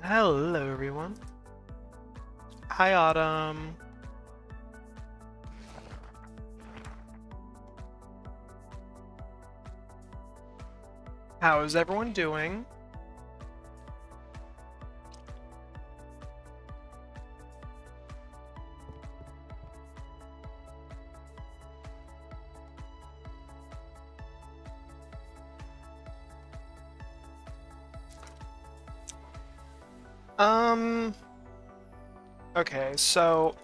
Hello, everyone. Hi, Autumn. How is everyone doing? Um, okay, so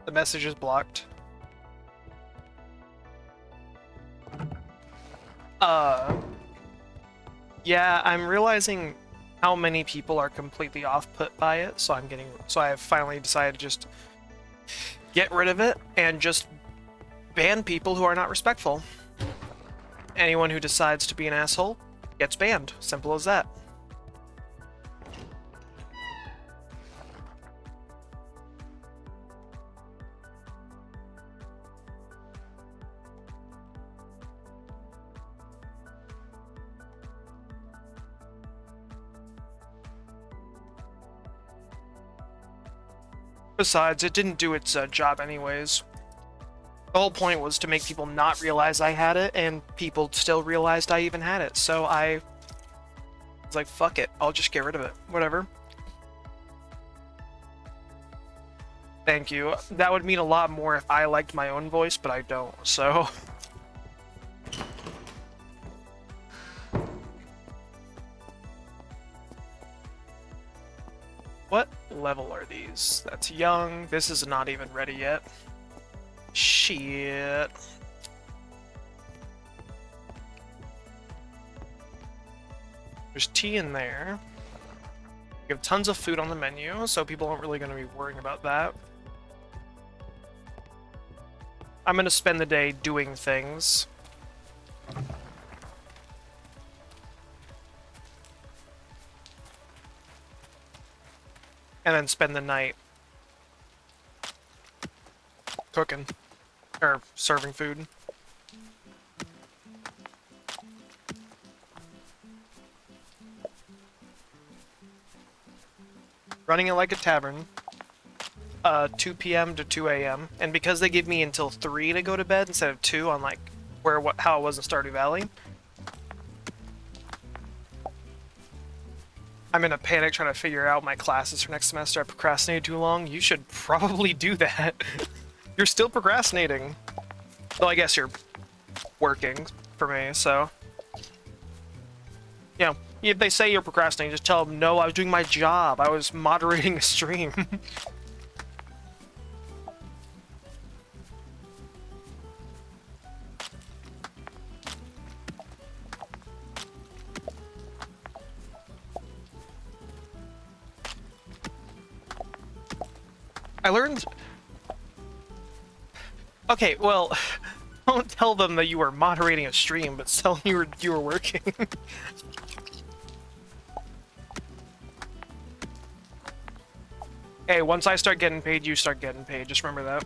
the message is blocked. Yeah, I'm realizing how many people are completely off-put by it, so I have finally decided to just get rid of it and just ban people who are not respectful. Anyone who decides to be an asshole gets banned. Simple as that. Besides, it didn't do its job anyways. The whole point was to make people not realize I had it, and people still realized I even had it, so I was like, fuck it, I'll just get rid of it. Whatever. Thank you. That would mean a lot more if I liked my own voice, but I don't, so... What level are these? That's young. This is not even ready yet. Shit. There's tea in there. We have tons of food on the menu, so people aren't really going to be worrying about that. I'm going to spend the day doing things. And then spend the night cooking. Or serving food. Running it like a tavern. 2 p.m. to 2 a.m. And because they give me until 3 to go to bed instead of 2 on like how it was in Stardew Valley, I'm in a panic trying to figure out my classes for next semester. I procrastinated too long. You should probably do that. You're still procrastinating. Well, I guess you're working for me, so... You know, if they say you're procrastinating, just tell them, no, I was doing my job. I was moderating a stream. I learned... Okay, well, don't tell them that you were moderating a stream, but tell them you were working. Hey, once I start getting paid, you start getting paid. Just remember that.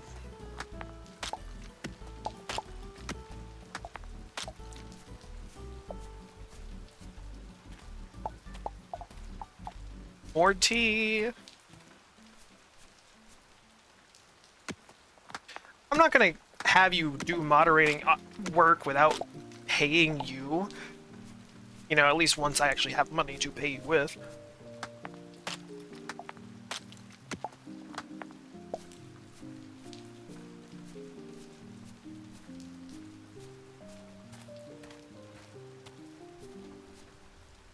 More tea. I'm not gonna have you do moderating work without paying you. You know, at least once I actually have money to pay you with.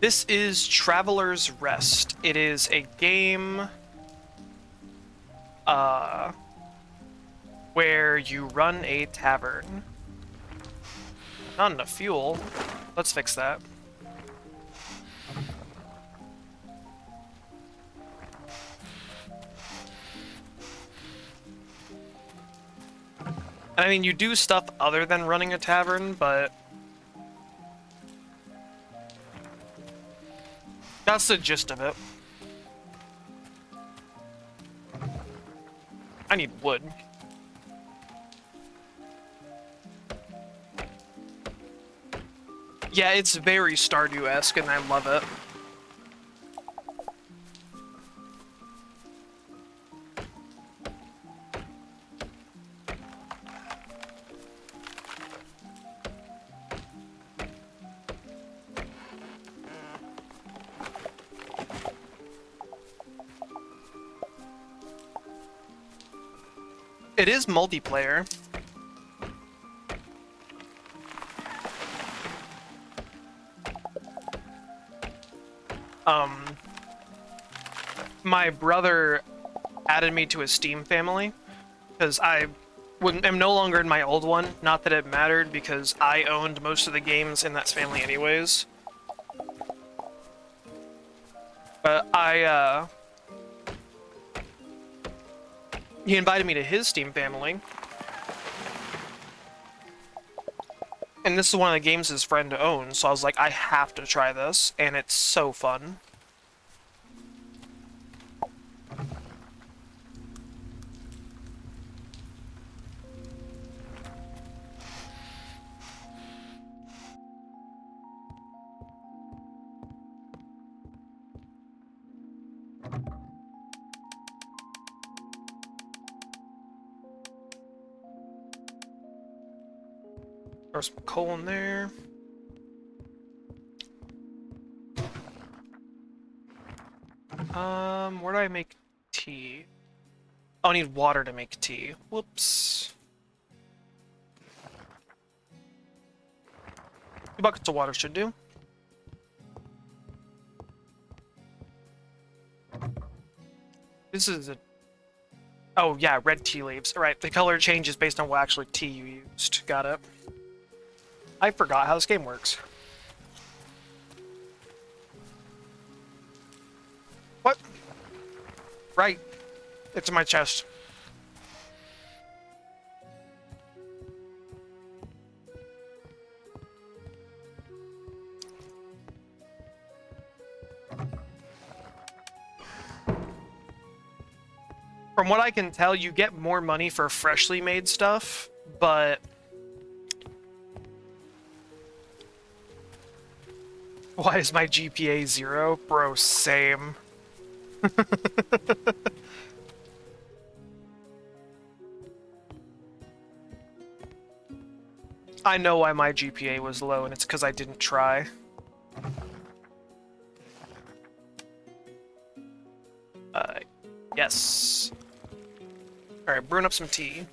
This is Traveler's Rest. It is a game where you run a tavern. Not enough fuel. Let's fix that. And I mean, you do stuff other than running a tavern, but that's the gist of it. I need wood. Yeah, it's very Stardew-esque, and I love it. It is multiplayer. My brother added me to his Steam family because I am no longer in my old one. Not that it mattered because I owned most of the games in that family anyways. But he invited me to his Steam family. And this is one of the games his friend owns, so I was like, I have to try this, and it's so fun. Throw some coal in there. Where do I make tea? Oh, I need water to make tea. Whoops. 2 buckets of water should do. This is a... Oh, yeah, red tea leaves. Alright, the color changes based on what actually tea you used. Got it. I forgot how this game works. What? Right. It's in my chest. From what I can tell, you get more money for freshly made stuff, but... Why is my GPA 0? Bro, same. I know why my GPA was low, and it's because I didn't try. Yes. Alright, brewing up some tea.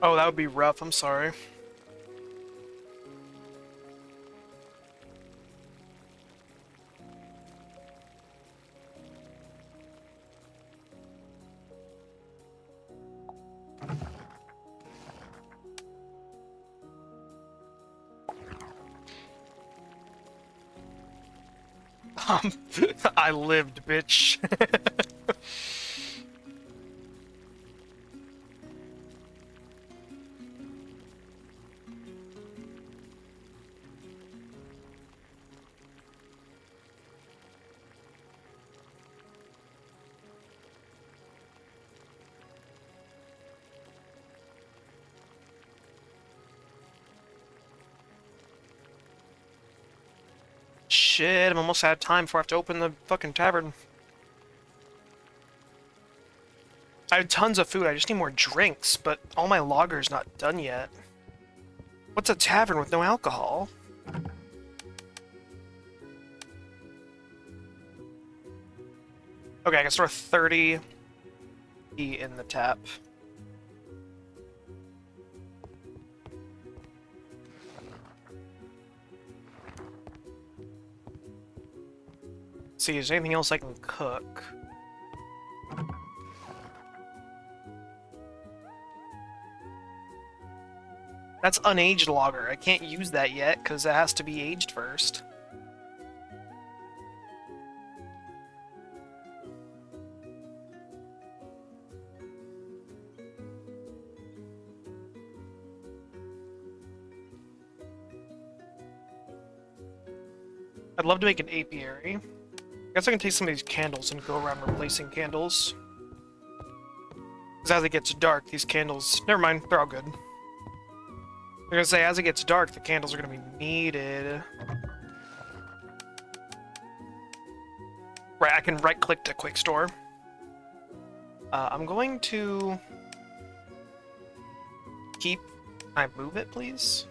Oh, that would be rough, I'm sorry. I lived, bitch. Shit, I'm almost out of time before I have to open the fucking tavern. I have tons of food, I just need more drinks, but all my lager's not done yet. What's a tavern with no alcohol? Okay, I can store 30 in the tap. See, is there anything else I can cook? That's unaged lager. I can't use that yet because it has to be aged first. I'd love to make an apiary. I guess I can take some of these candles and go around replacing candles. Because as it gets dark, these candles... Never mind, they're all good. I'm gonna say, as it gets dark, the candles are gonna be needed. Right, I can right-click to quick store. I'm going to keep... Can I move it, please?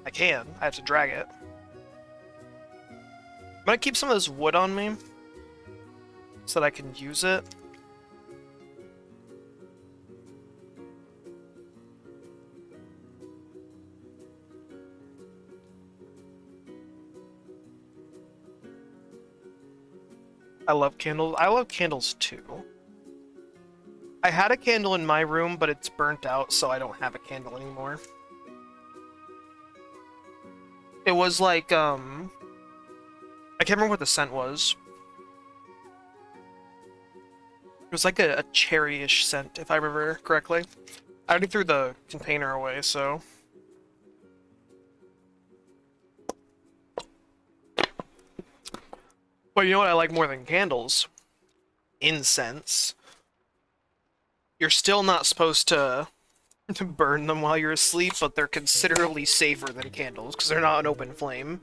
I can. I have to drag it. I'm gonna keep some of this wood on me so that I can use it. I love candles. I love candles too. I had a candle in my room, but it's burnt out, so I don't have a candle anymore. It was like, I can't remember what the scent was. It was like a cherry-ish scent, if I remember correctly. I already threw the container away, so... But you know what I like more than candles? Incense. You're still not supposed to burn them while you're asleep, but they're considerably safer than candles, because they're not an open flame.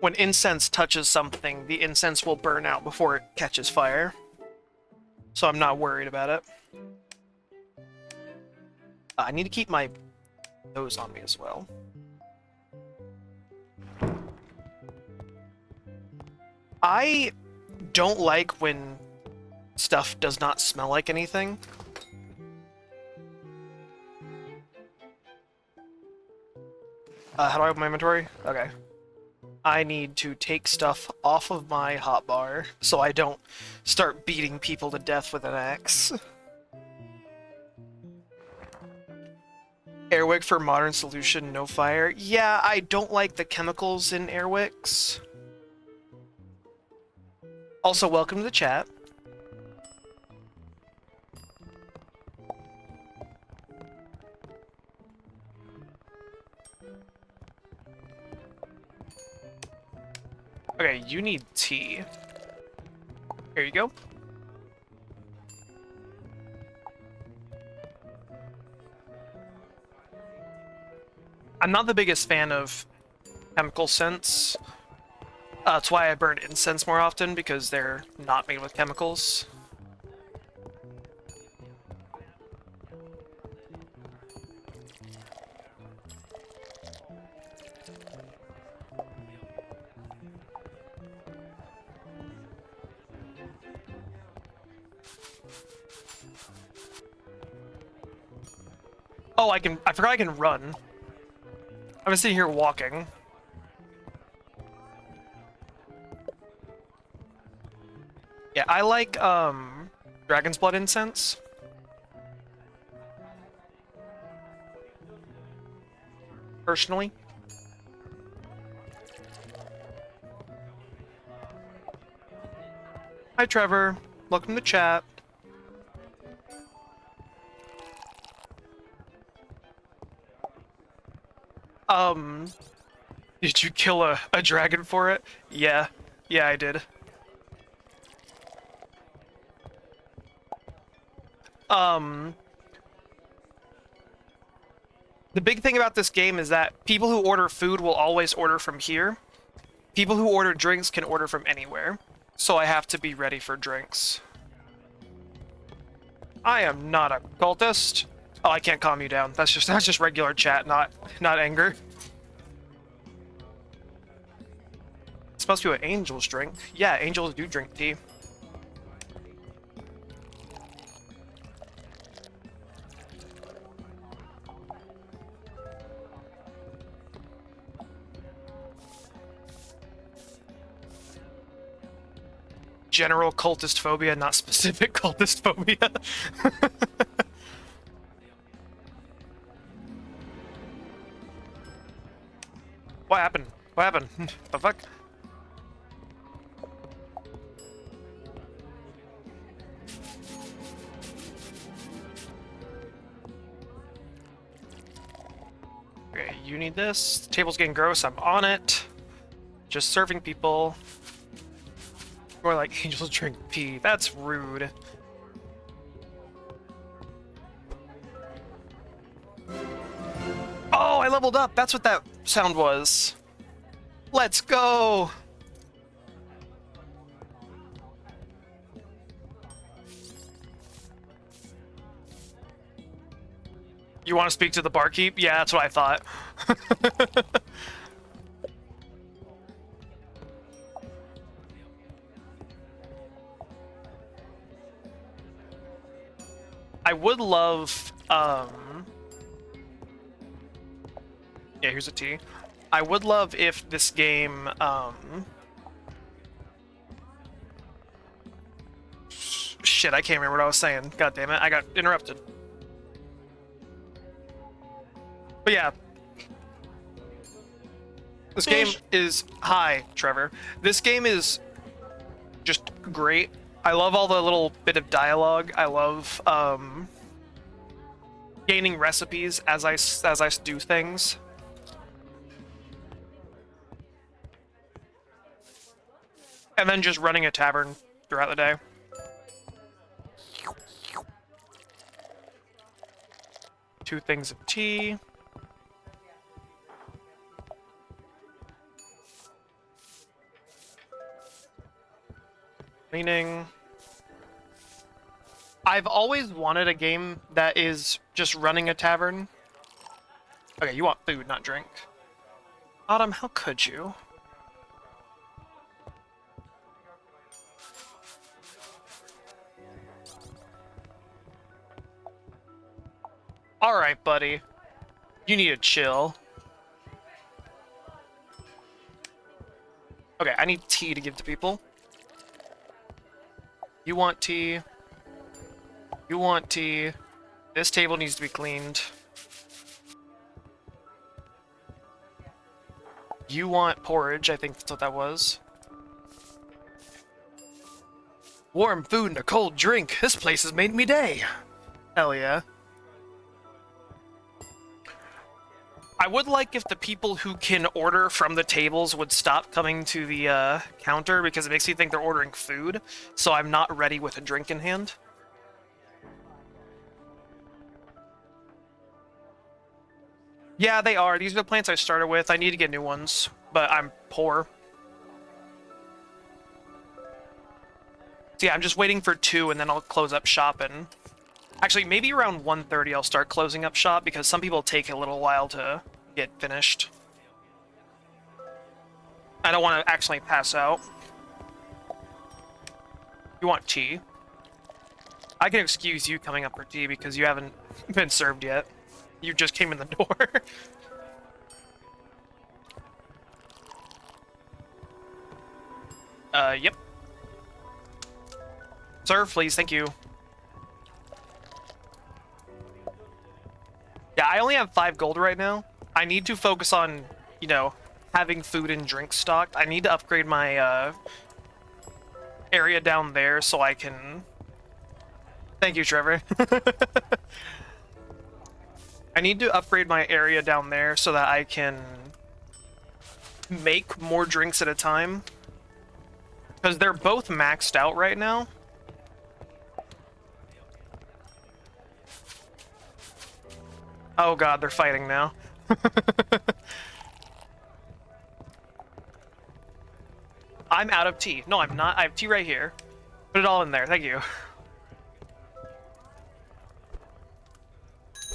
When incense touches something, the incense will burn out before it catches fire. So I'm not worried about it. I need to keep my nose on me as well. I don't like when stuff does not smell like anything. How do I open my inventory? Okay. I need to take stuff off of my hotbar so I don't start beating people to death with an axe. Airwick for modern solution, no fire. Yeah, I don't like the chemicals in Airwicks. Also, welcome to the chat. Okay, you need tea. Here you go. I'm not the biggest fan of chemical scents. That's why I burn incense more often, because they're not made with chemicals. Oh, I forgot I can run. I'm sitting here walking. Yeah, I like, Dragon's Blood incense. Personally. Hi, Trevor. Welcome to chat. Did you kill a dragon for it? Yeah. Yeah, I did. The big thing about this game is that people who order food will always order from here. People who order drinks can order from anywhere. So I have to be ready for drinks. I am not a cultist. Oh, I can't calm you down. That's just regular chat, not anger. It's supposed to be what angels drink. Yeah, angels do drink tea. General cultist phobia, not specific cultist phobia. What happened? What happened? The fuck? Okay, you need this. The table's getting gross. I'm on it. Just serving people. More like angels drink pee. That's rude. leveled up. That's what that sound was. Let's go. You want to speak to the barkeep? Yeah, that's what I thought. I would love, yeah, here's a tea. I would love if this game, shit, I can't remember what I was saying. God damn it, I got interrupted. But yeah. This game is... Hi, Trevor. This game is just great. I love all the little bit of dialogue. I love, gaining recipes as I do things. And then just running a tavern throughout the day. Two things of tea. Cleaning. I've always wanted a game that is just running a tavern. Okay, you want food, not drink. Autumn, how could you? Alright, buddy. You need to chill. Okay, I need tea to give to people. You want tea. You want tea. This table needs to be cleaned. You want porridge, I think that's what that was. Warm food and a cold drink. This place has made me day. Hell yeah. I would like if the people who can order from the tables would stop coming to the counter, because it makes me think they're ordering food, so I'm not ready with a drink in hand. Yeah, they are. These are the plants I started with. I need to get new ones, but I'm poor. So yeah, I'm just waiting for 2, and then I'll close up shop. And actually, maybe around 1:30 I'll start closing up shop, because some people take a little while to get finished. I don't want to actually pass out. You want tea? I can excuse you coming up for tea because you haven't been served yet. You just came in the door. Yep. Sir, please, thank you. Yeah, I only have 5 gold right now. I need to focus on, you know, having food and drink stocked. I need to upgrade my, area down there so I can... Thank you, Trevor. I need to upgrade my area down there so that I can make more drinks at a time. Because they're both maxed out right now. Oh god, they're fighting now. I'm out of tea. No, I'm not. I have tea right here. Put it all in there. Thank you.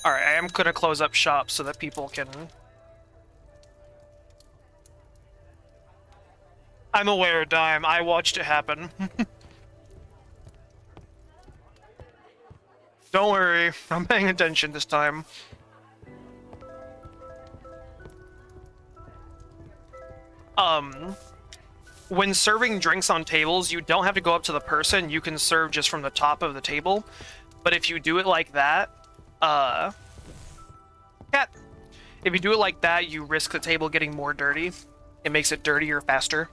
Alright, I am gonna close up shop so that people can... I'm aware, Dime. I watched it happen. Don't worry. I'm paying attention this time. When serving drinks on tables, you don't have to go up to the person. You can serve just from the top of the table. But if you do it like that, cat. If you do it like that, you risk the table getting more dirty. It makes it dirtier faster.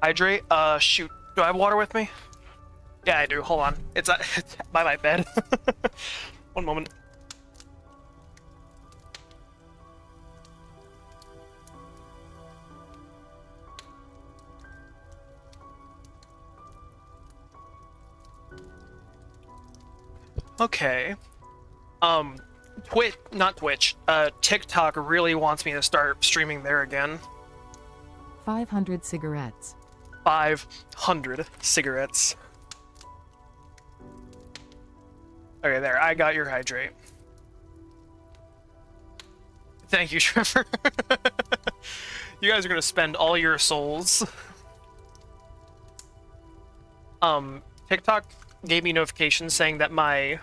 Hydrate? Shoot. Do I have water with me? Yeah, I do. Hold on. It's by my bed. One moment. Okay. Not Twitch. TikTok really wants me to start streaming there again. 500 cigarettes. 500 cigarettes. Okay, there. I got your hydrate. Thank you, Trevor. You guys are gonna spend all your souls. TikTok gave me notifications saying that my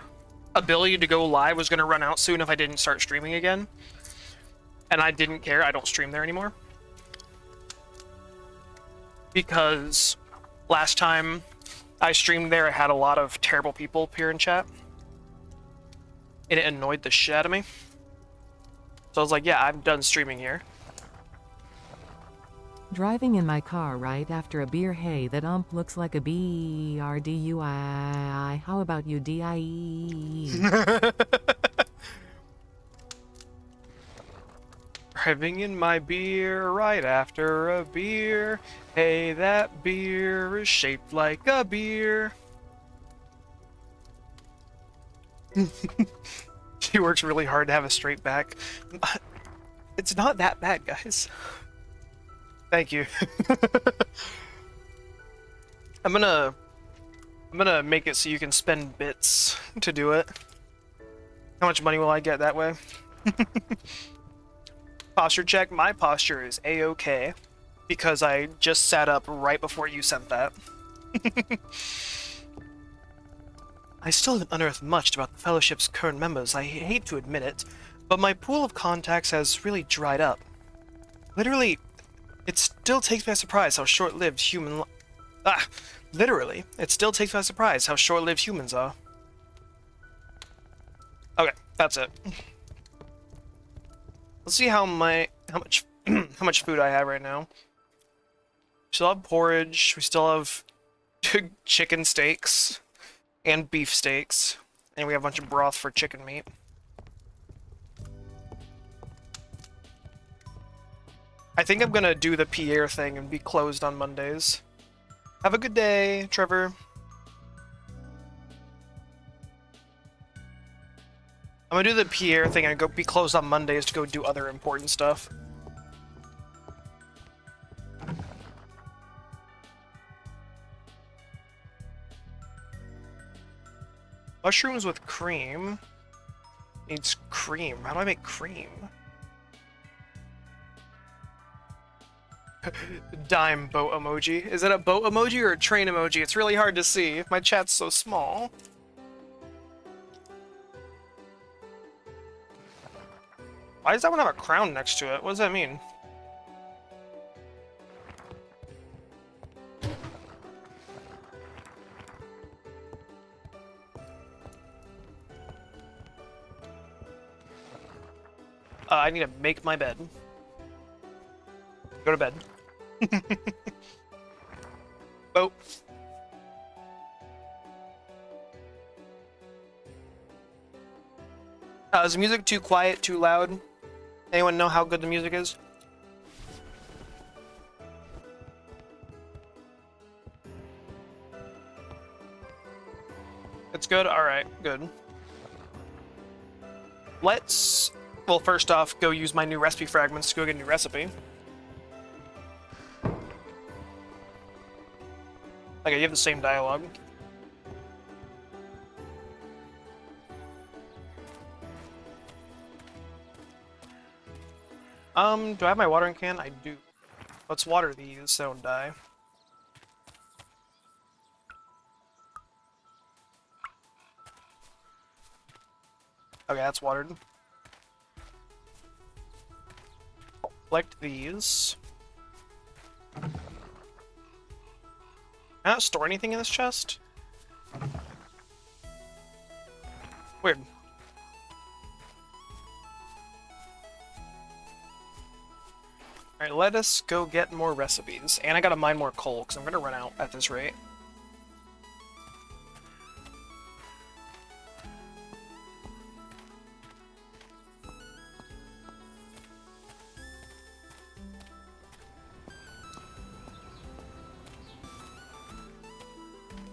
ability to go live was gonna run out soon if I didn't start streaming again. And I didn't care. I don't stream there anymore. Because last time I streamed there, I had a lot of terrible people appear in chat. And it annoyed the shit out of me. So I was like, yeah, I'm done streaming here. Driving in my car right after a beer. Hey, that looks like a BRDUI. How about you, DIE? Driving in my beer right after a beer. Hey, that beer is shaped like a beer. She works really hard to have a straight back. It's not that bad, guys. Thank you. I'm gonna make it so you can spend bits to do it. How much money will I get that way? Posture check. My posture is A-okay because I just sat up right before you sent that. I still haven't unearthed much about the Fellowship's current members. I hate to admit it, but my pool of contacts has really dried up. Literally, it still takes me by surprise how short-lived literally, it still takes me by surprise how short-lived humans are. Okay, that's it. Let's see how much how much food I have right now. We still have porridge. We still have chicken steaks and beef steaks, and we have a bunch of broth for chicken meat. I think I'm gonna do the Pierre thing and be closed on Mondays. Have a good day, Trevor. I'm gonna do the Pierre thing and be closed on Mondays to go do other important stuff. Mushrooms with cream. Needs cream. How do I make cream? Dime boat emoji. Is it a boat emoji or a train emoji? It's really hard to see. My chat's so small. Why does that one have a crown next to it? What does that mean? I need to make my bed. Go to bed. Boat. Is the music too quiet, too loud? Anyone know how good the music is? It's good? Alright, good. Let's, well, first off, go use my new recipe fragments to go get a new recipe. Okay, you have the same dialogue. Do I have my watering can? I do. Let's water these so they don't die. Okay, that's watered. Collect these. Can I not store anything in this chest? Weird. Alright, let us go get more recipes. And I gotta mine more coal, because I'm gonna run out at this rate.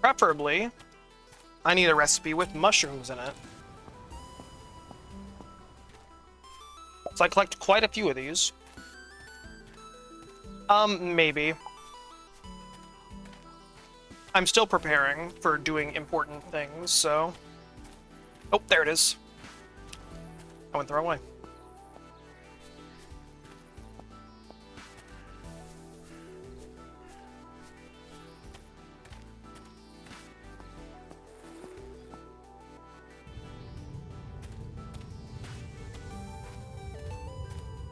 Preferably, I need a recipe with mushrooms in it. So I collect quite a few of these. Maybe. I'm still preparing for doing important things, so... Oh, there it is. I went the wrong way.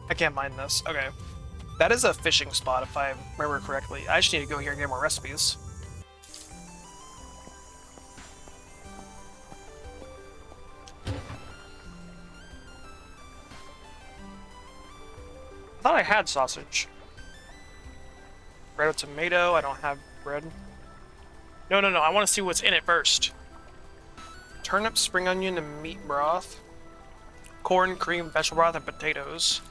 I can't mine this. Okay. That is a fishing spot, if I remember correctly. I just need to go here and get more recipes. I thought I had sausage. Bread with tomato. I don't have bread. No, I want to see what's in it first. Turnip, spring onion, and meat broth. Corn, cream, vegetable broth, and potatoes.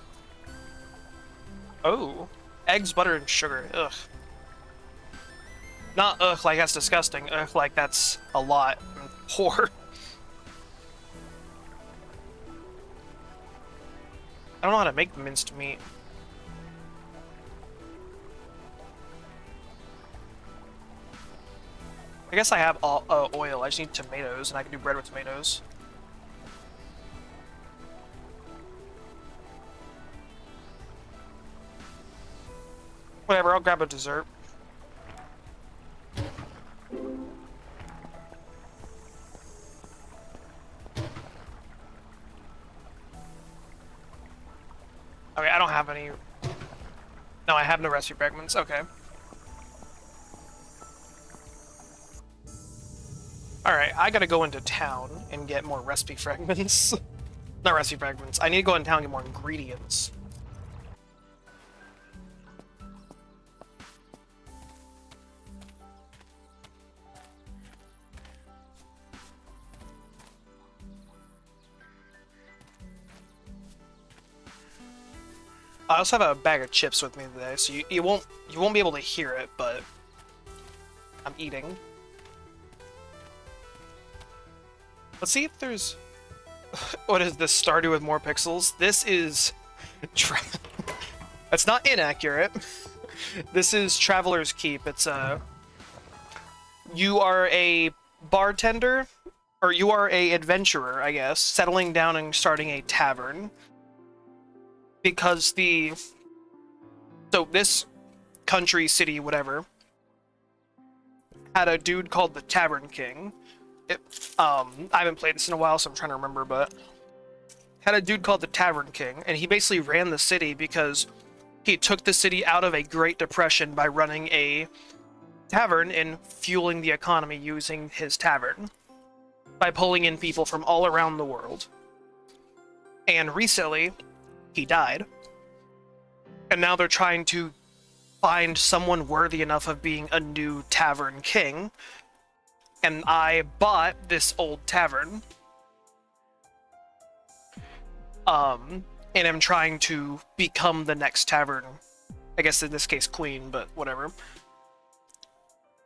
Oh. Eggs, butter, and sugar. Ugh. Not ugh like that's disgusting. Ugh like that's a lot. And poor. I don't know how to make minced meat. I guess I have oil. I just need tomatoes, and I can do bread with tomatoes. Whatever, I'll grab a dessert. Okay, I don't have any... No, I have no recipe fragments. Okay. Alright, I gotta go into town and get more recipe fragments. Not recipe fragments. I need to go in town and get more ingredients. I also have a bag of chips with me today, so you won't be able to hear it, but I'm eating. Let's see if there's... What is this? Stardew with more pixels? This is... That's not inaccurate. This is Traveler's Keep. It's you are a bartender, or you are a adventurer, I guess, settling down and starting a tavern. Because so this country, city, whatever, had a dude called the Tavern King. I haven't played this in a while, so I'm trying to remember, but had a dude called the Tavern King, and he basically ran the city because he took the city out of a Great Depression by running a tavern and fueling the economy using his tavern by pulling in people from all around the world. And recently, he died. And now they're trying to find someone worthy enough of being a new Tavern King. And I bought this old tavern. And I'm trying to become the next tavern. I guess in this case, queen, but whatever.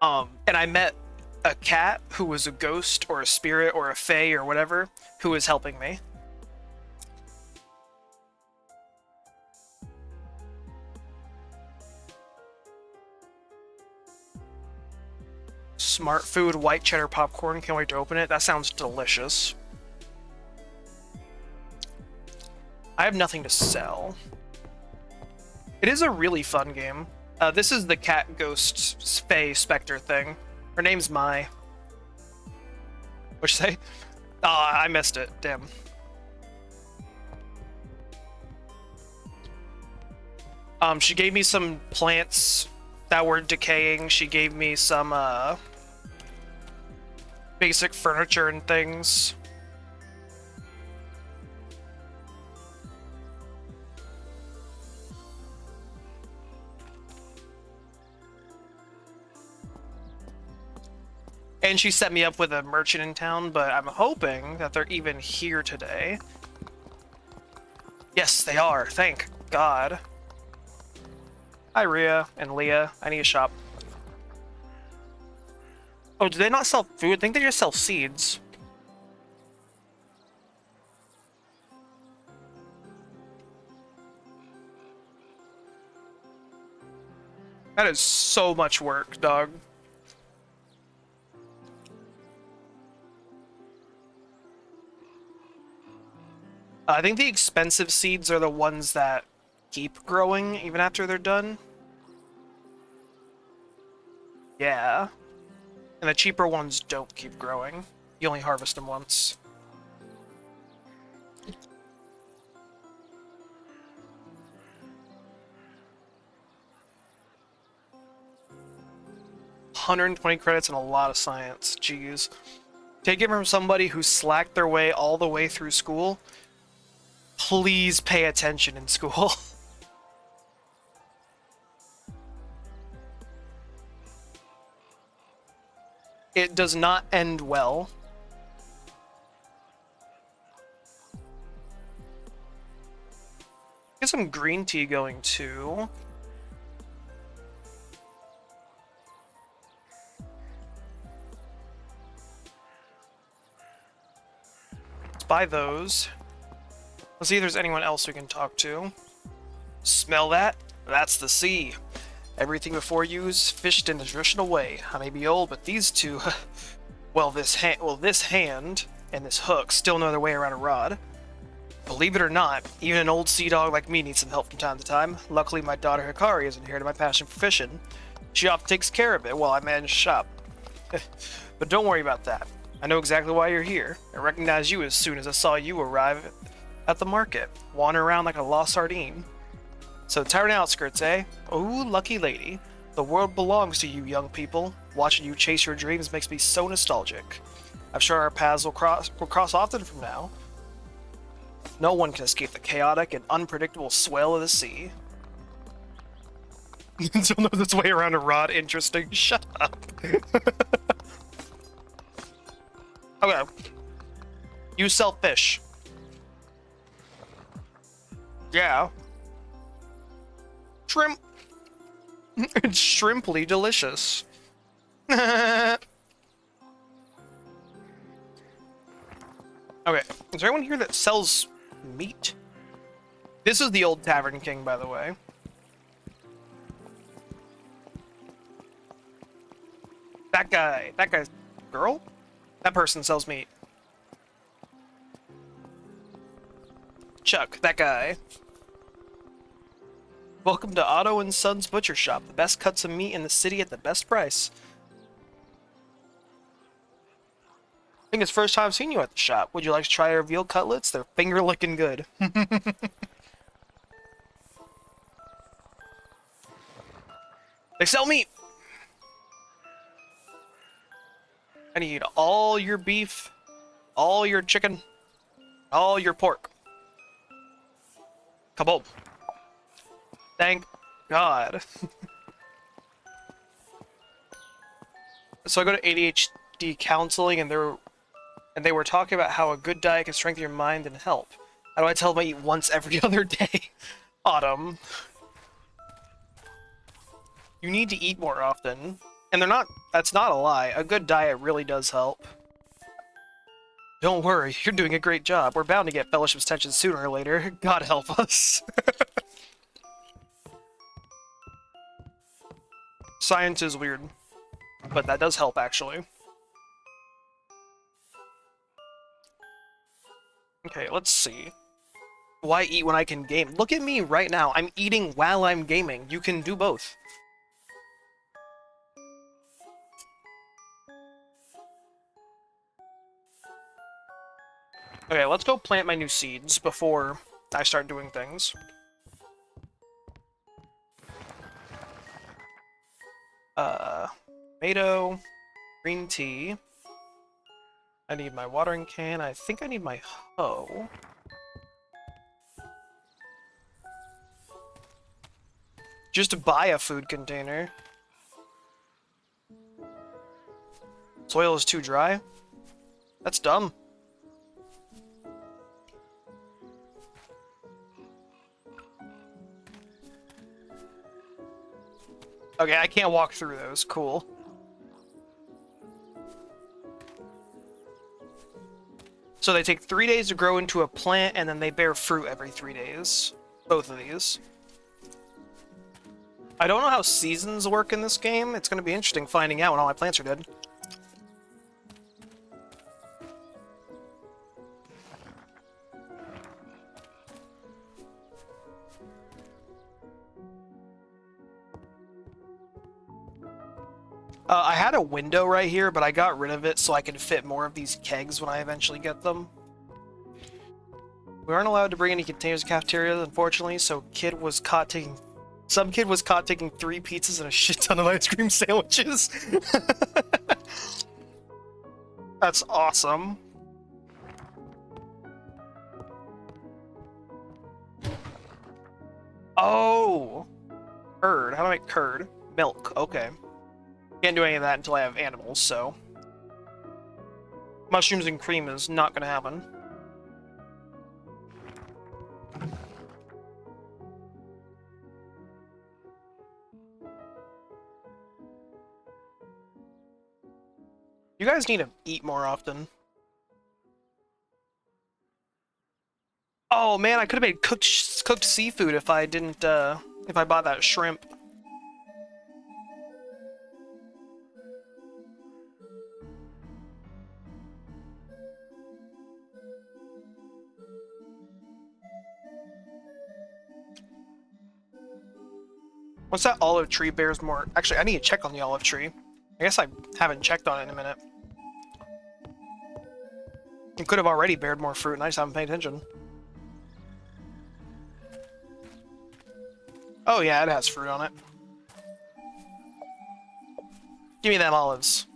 And I met a cat who was a ghost or a spirit or a fae or whatever who was helping me. Smart Food white cheddar popcorn. Can't wait to open it. That sounds delicious. I have nothing to sell. It is a really fun game. This is the cat ghost fae specter thing. Her name's Mai. What'd you say? I missed it. Damn. She gave me some plants that were decaying. She gave me some basic furniture and things. And she set me up with a merchant in town, but I'm hoping that they're even here today. Yes, they are. Thank God. Hi, Rhea and Leah. I need a shop. Oh, do they not sell food? I think they just sell seeds. That is so much work, dog. I think the expensive seeds are the ones that keep growing even after they're done. Yeah. And the cheaper ones don't keep growing. You only harvest them once. $120 credits and a lot of science. Jeez. Take it from somebody who slacked their way all the way through school. Please pay attention in school. It does not end well. Get some green tea going too. Let's buy those. Let's see if there's anyone else we can talk to. Smell that? That's the sea. Everything before you is fished in the traditional way. I may be old, but these two, well, this hand and this hook still know their way around a rod. Believe it or not, even an old sea dog like me needs some help from time to time. Luckily, my daughter Hikari has inherited my passion for fishing. She often takes care of it while I manage shop. But don't worry about that. I know exactly why you're here. I recognized you as soon as I saw you arrive at the market, wandering around like a lost sardine. So tavern outskirts, eh? Oh, lucky lady. The world belongs to you, young people. Watching you chase your dreams makes me so nostalgic. I'm sure our paths will cross often from now. No one can escape the chaotic and unpredictable swell of the sea. Still knows its way around a rod. Interesting. Shut up. Okay. You sell fish. Yeah. Shrimp. It's shrimply delicious. Okay. Is there anyone here that sells meat? This is the old Tavern King, by the way. That guy's girl? That person sells meat. Chuck, that guy. Welcome to Otto and Sons Butcher Shop, the best cuts of meat in the city at the best price. I think it's the first time I've seen you at the shop. Would you like to try our veal cutlets? They're finger-licking good. They sell meat! I need all your beef, all your chicken, all your pork. Kaboom. Thank God. So I go to ADHD counseling, and they were talking about how a good diet can strengthen your mind and help. How do I tell them I eat once every other day? Autumn. You need to eat more often. And that's not a lie. A good diet really does help. Don't worry, you're doing a great job. We're bound to get Fellowship's attention sooner or later. God help us. Science is weird, but that does help, actually. Okay, let's see. Why eat when I can game? Look at me right now. I'm eating while I'm gaming. You can do both. Okay, let's go plant my new seeds before I start doing things. Tomato, green tea. I need my watering can. I think I need my hoe. Just to buy a food container. Soil is too dry? That's dumb. Okay, I can't walk through those. Cool. So they take 3 days to grow into a plant, and then they bear fruit every 3 days. Both of these. I don't know how seasons work in this game. It's going to be interesting finding out when all my plants are dead. I had a window right here, but I got rid of it so I can fit more of these kegs when I eventually get them. We aren't allowed to bring any containers to cafeteria, unfortunately, so some kid was caught taking 3 pizzas and a shit ton of ice cream sandwiches. That's awesome. Oh! Curd. How do I make curd? Milk. Okay. Can't do any of that until I have animals, so... Mushrooms and cream is not gonna happen. You guys need to eat more often. Oh man, I could have made cooked seafood if I didn't, if I bought that shrimp. What's that olive tree bears more? Actually, I need to check on the olive tree. I guess I haven't checked on it in a minute. It could have already bared more fruit, and I just haven't paid attention. Oh yeah, it has fruit on it. Give me them olives.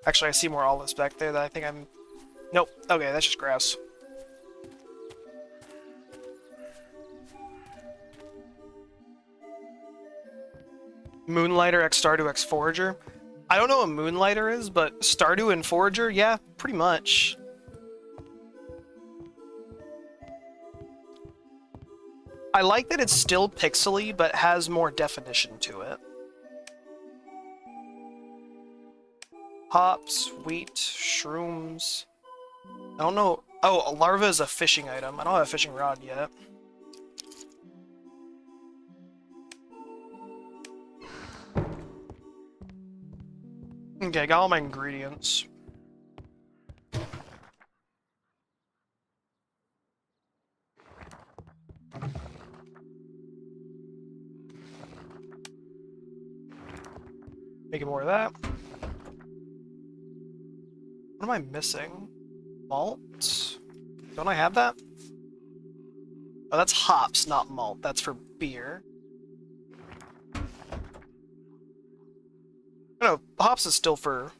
Actually, I see more olives back there that I think I'm... Nope. Okay, that's just grass. Moonlighter X Stardew X Forager. I don't know what Moonlighter is, but Stardew and Forager, yeah, pretty much. I like that it's still pixely, but has more definition to it. Hops, wheat, shrooms. I don't know. Oh, a larva is a fishing item. I don't have a fishing rod yet. Okay, I got all my ingredients. Making more of that. What am I missing? Malt? Don't I have that? Oh, that's hops, not malt. That's for beer. No, hops is still for...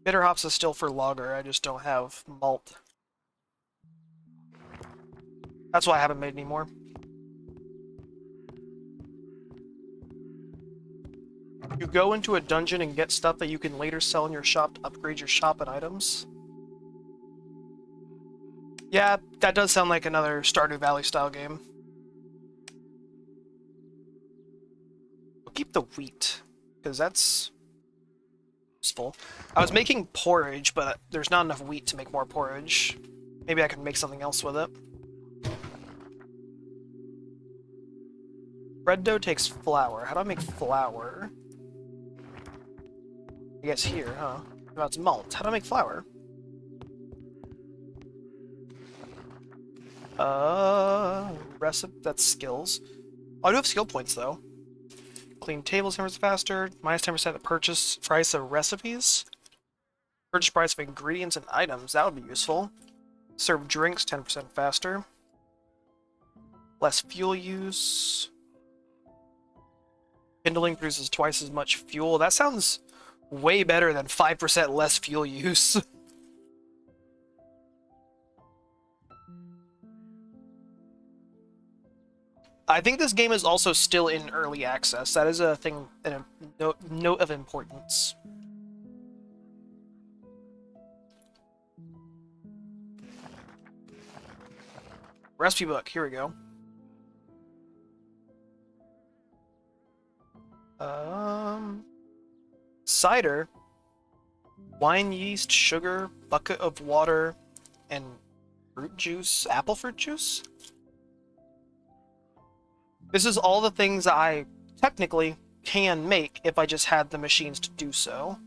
Bitter hops is still for lager, I just don't have malt. That's why I haven't made any more. You go into a dungeon and get stuff that you can later sell in your shop to upgrade your shop and items. Yeah, that does sound like another Stardew Valley style game. I'll keep the wheat, because that's useful. I was making porridge, but there's not enough wheat to make more porridge. Maybe I can make something else with it. Bread dough takes flour. How do I make flour? I guess here, huh? That's malt. How do I make flour? Recipe, that's skills. Oh, I do have skill points, though. Clean tables 10% faster, minus 10% the purchase price of recipes. Purchase price of ingredients and items, that would be useful. Serve drinks 10% faster. Less fuel use. Kindling produces twice as much fuel. That sounds way better than 5% less fuel use. I think this game is also still in early access. That is a thing, a note of importance. Recipe book, here we go. Cider, wine yeast, sugar, bucket of water and fruit juice, apple fruit juice. This is all the things I technically can make if I just had the machines to do so.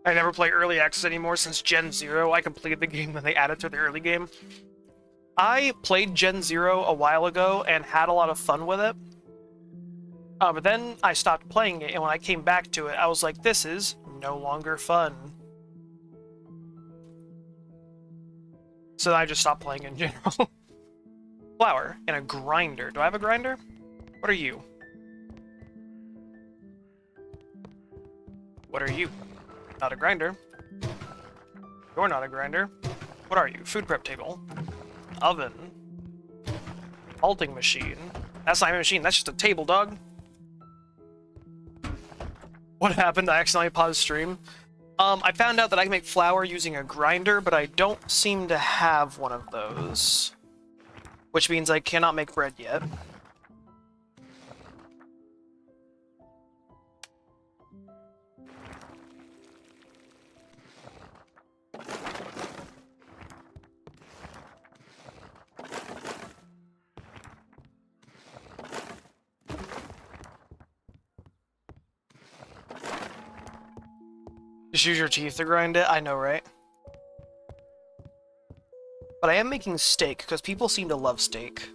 I never play early access anymore since Gen 0. I completed the game when they added to the early game. I played Gen 0 a while ago and had a lot of fun with it. But then I stopped playing it, and when I came back to it, I was like, this is no longer fun. So I just stopped playing in general. Flour and a grinder. Do I have a grinder? What are you? What are you? Not a grinder. You're not a grinder. What are you? Food prep table. Oven. Malting machine. That's not even a machine, that's just a table, dog. What happened? I accidentally paused stream. I found out that I can make flour using a grinder, but I don't seem to have one of those. Which means I cannot make bread yet. Just use your teeth to grind it? I know, right? But I am making steak, because people seem to love steak.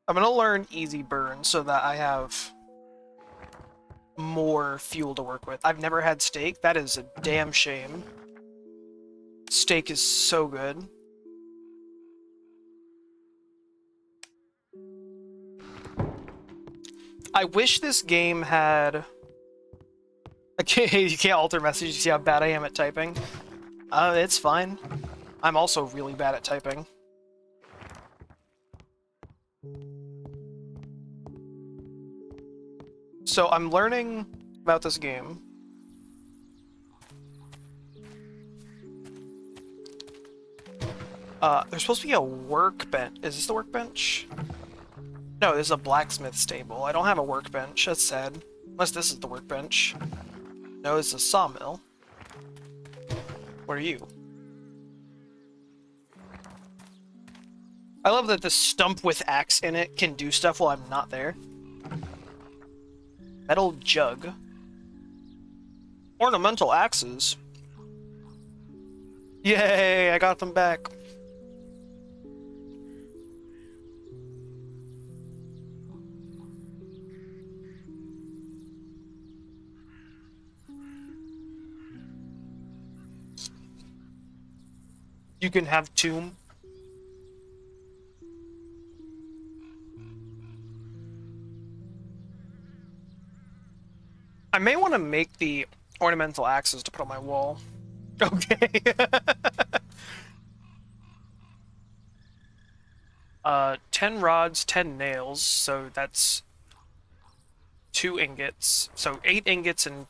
I'm gonna learn easy burn so that I have more fuel to work with. I've never had steak. That is a damn shame. Steak is so good. I wish this game had... You can't alter messages, you see how bad I am at typing? It's fine. I'm also really bad at typing. So I'm learning about this game. There's supposed to be a workbench. Is this the workbench? No, this is a blacksmith's table. I don't have a workbench. That's sad. Unless this is the workbench. No, it's a sawmill. What are you? I love that the stump with axe in it can do stuff while I'm not there. Metal jug. Ornamental axes. Yay, I got them back. You can have tomb. I may want to make the ornamental axes to put on my wall. Okay. 10 rods, 10 nails, so that's 2 ingots. So 8 ingots and...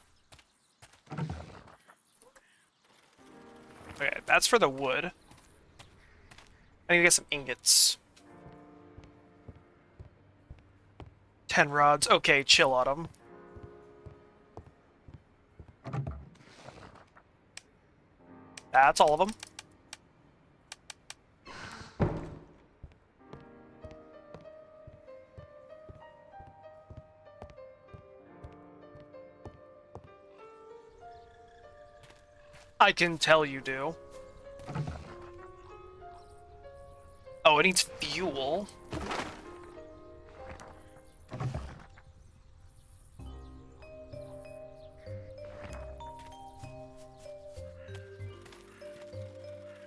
Okay, that's for the wood. I need to get some ingots. 10 rods. Okay, chill, Autumn. That's all of them. I can tell you do. Oh, it needs fuel.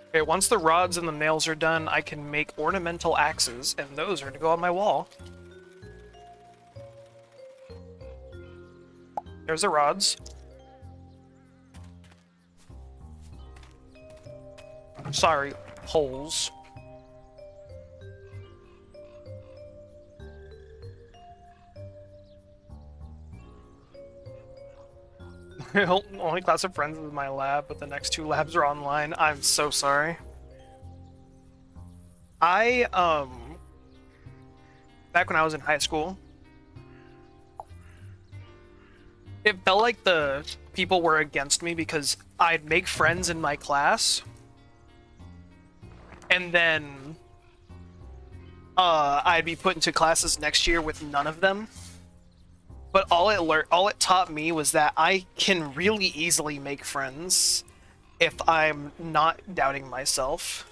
Okay, once the rods and the nails are done, I can make ornamental axes, and those are to go on my wall. There's the rods. Sorry, holes. Only class of friends is my lab, but the next 2 labs are online. I'm so sorry. Back when I was in high school, it felt like the people were against me because I'd make friends in my class, and then I'd be put into classes next year with none of them. But all it taught me was that I can really easily make friends if I'm not doubting myself.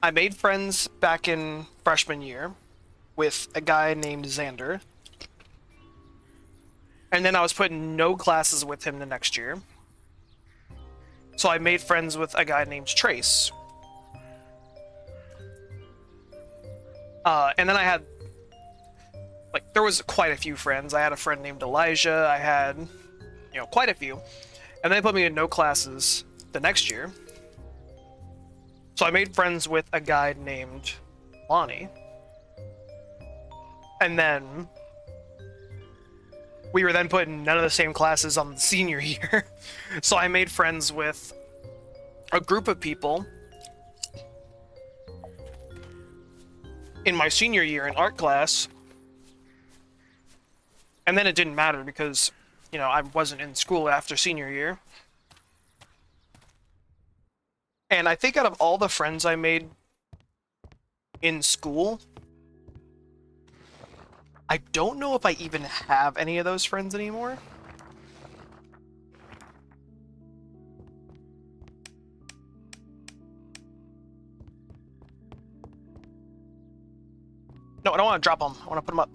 I made friends back in freshman year with a guy named Xander. And then I was put in no classes with him the next year. So I made friends with a guy named Trace. And then I had, like, there was quite a few friends. I had a friend named Elijah. I had, you know, quite a few. And they put me in no classes the next year. So I made friends with a guy named Lonnie. And then we were then put in none of the same classes on the senior year. So I made friends with a group of people in my senior year in art class. And then it didn't matter because, you know, I wasn't in school after senior year. And I think out of all the friends I made in school, I don't know if I even have any of those friends anymore. No, I don't want to drop them. I want to put them up.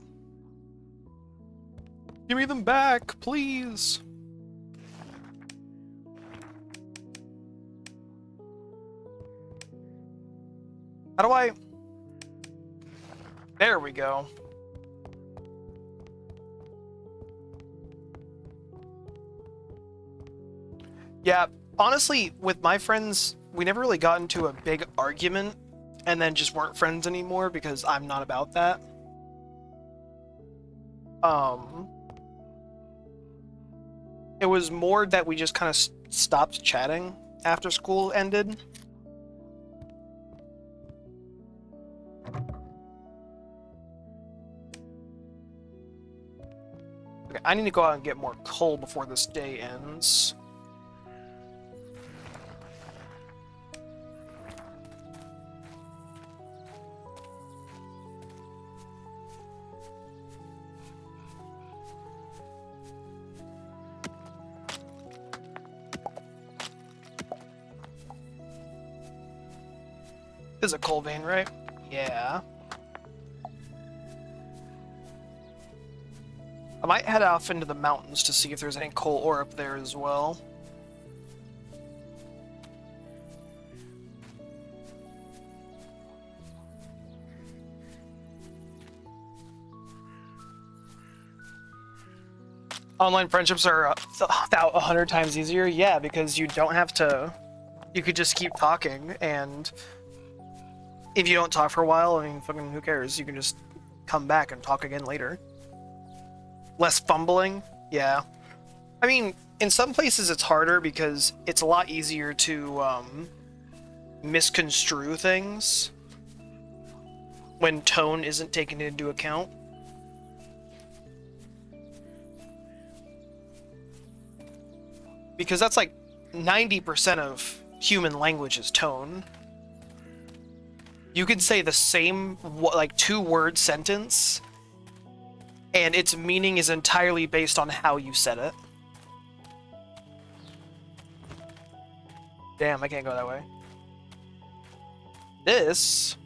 Give me them back, please. How do I... There we go. Yeah, honestly, with my friends, we never really got into a big argument and then just weren't friends anymore because I'm not about that. It was more that we just kind of stopped chatting after school ended. Okay, I need to go out and get more coal before this day ends. This is a coal vein, right? Yeah. I might head off into the mountains to see if there's any coal ore up there as well. Online friendships are about 100 times easier. Yeah, because you don't have to... You could just keep talking, and if you don't talk for a while, I mean, fucking who cares? You can just come back and talk again later. Less fumbling? Yeah. I mean, in some places it's harder because it's a lot easier to misconstrue things when tone isn't taken into account. Because that's like 90% of human language is tone. You could say the same, like, 2-word sentence, and its meaning is entirely based on how you said it. Damn, I can't go that way. This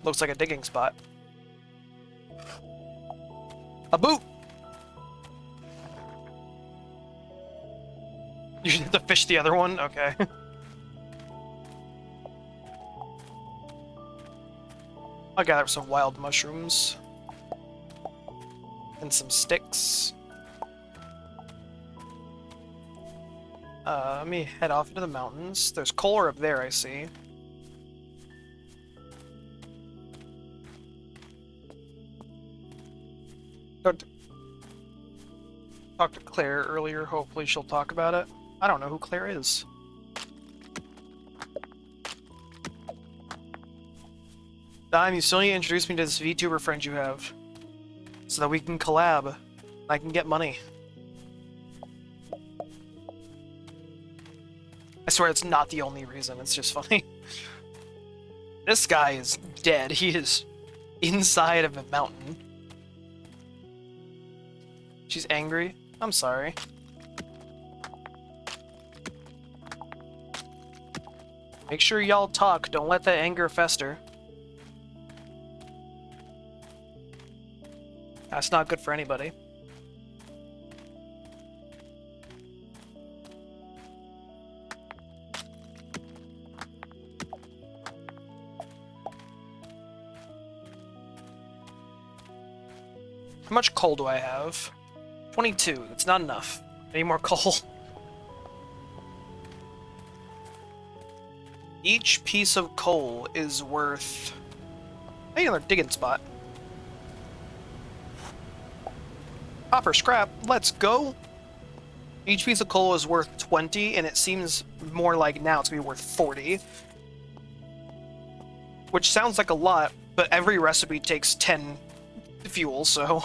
looks like a digging spot. A boot! You have to fish the other one? Okay. I'll gather some wild mushrooms. And some sticks. Let me head off into the mountains. There's coal up there, I see. Talked to Claire earlier. Hopefully she'll talk about it. I don't know who Claire is. Dime, you still need to introduce me to this VTuber friend you have. So that we can collab. And I can get money. I swear it's not the only reason, it's just funny. This guy is dead. He is inside of a mountain. She's angry. I'm sorry. Make sure y'all talk. Don't let that anger fester. That's not good for anybody. How much coal do I have? 22. That's not enough. I need more coal. Each piece of coal is worth... Hey, another digging spot. Copper scrap, let's go! Each piece of coal is worth 20, and it seems more like now it's gonna be worth 40. Which sounds like a lot, but every recipe takes 10 fuel, so...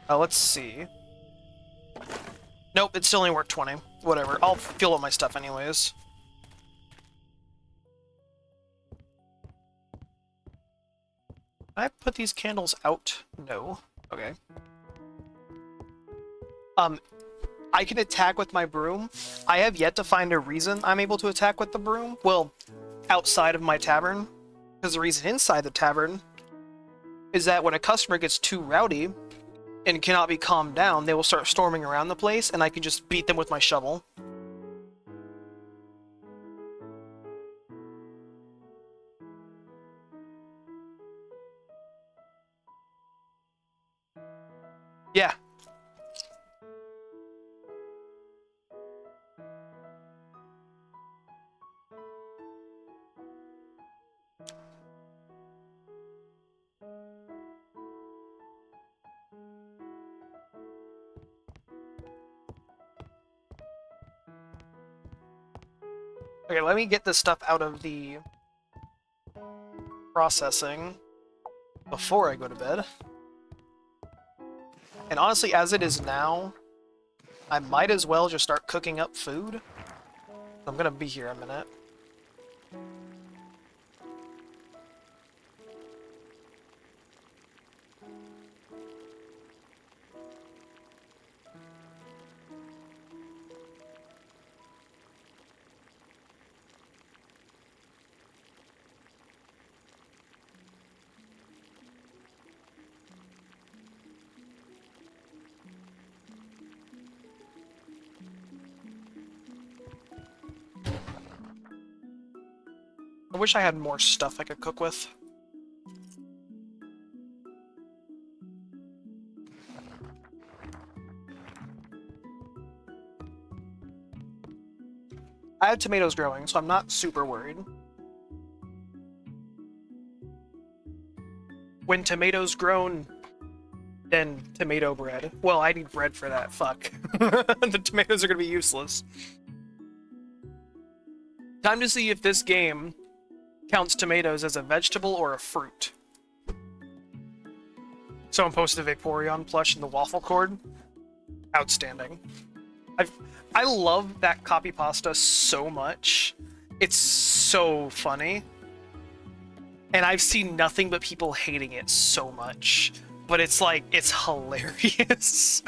let's see. Nope, it still only worked 20. Whatever, I'll fuel up my stuff anyways. Can I put these candles out? No. Okay. I can attack with my broom. I have yet to find a reason I'm able to attack with the broom. Well, outside of my tavern. Because the reason inside the tavern is that when a customer gets too rowdy and cannot be calmed down, they will start storming around the place, and I can just beat them with my shovel. Yeah. Okay, let me get this stuff out of the processing before I go to bed. And honestly, as it is now, I might as well just start cooking up food. I'm gonna be here a minute. I wish I had more stuff I could cook with. I have tomatoes growing, so I'm not super worried. When tomatoes grown, then tomato bread. Well, I need bread for that, fuck. The tomatoes are gonna be useless. Time to see if this game counts tomatoes as a vegetable or a fruit. Someone posted a Vaporeon plush in the waffle cord. Outstanding. I love that copy pasta so much. It's so funny. And I've seen nothing but people hating it so much. But it's like, it's hilarious.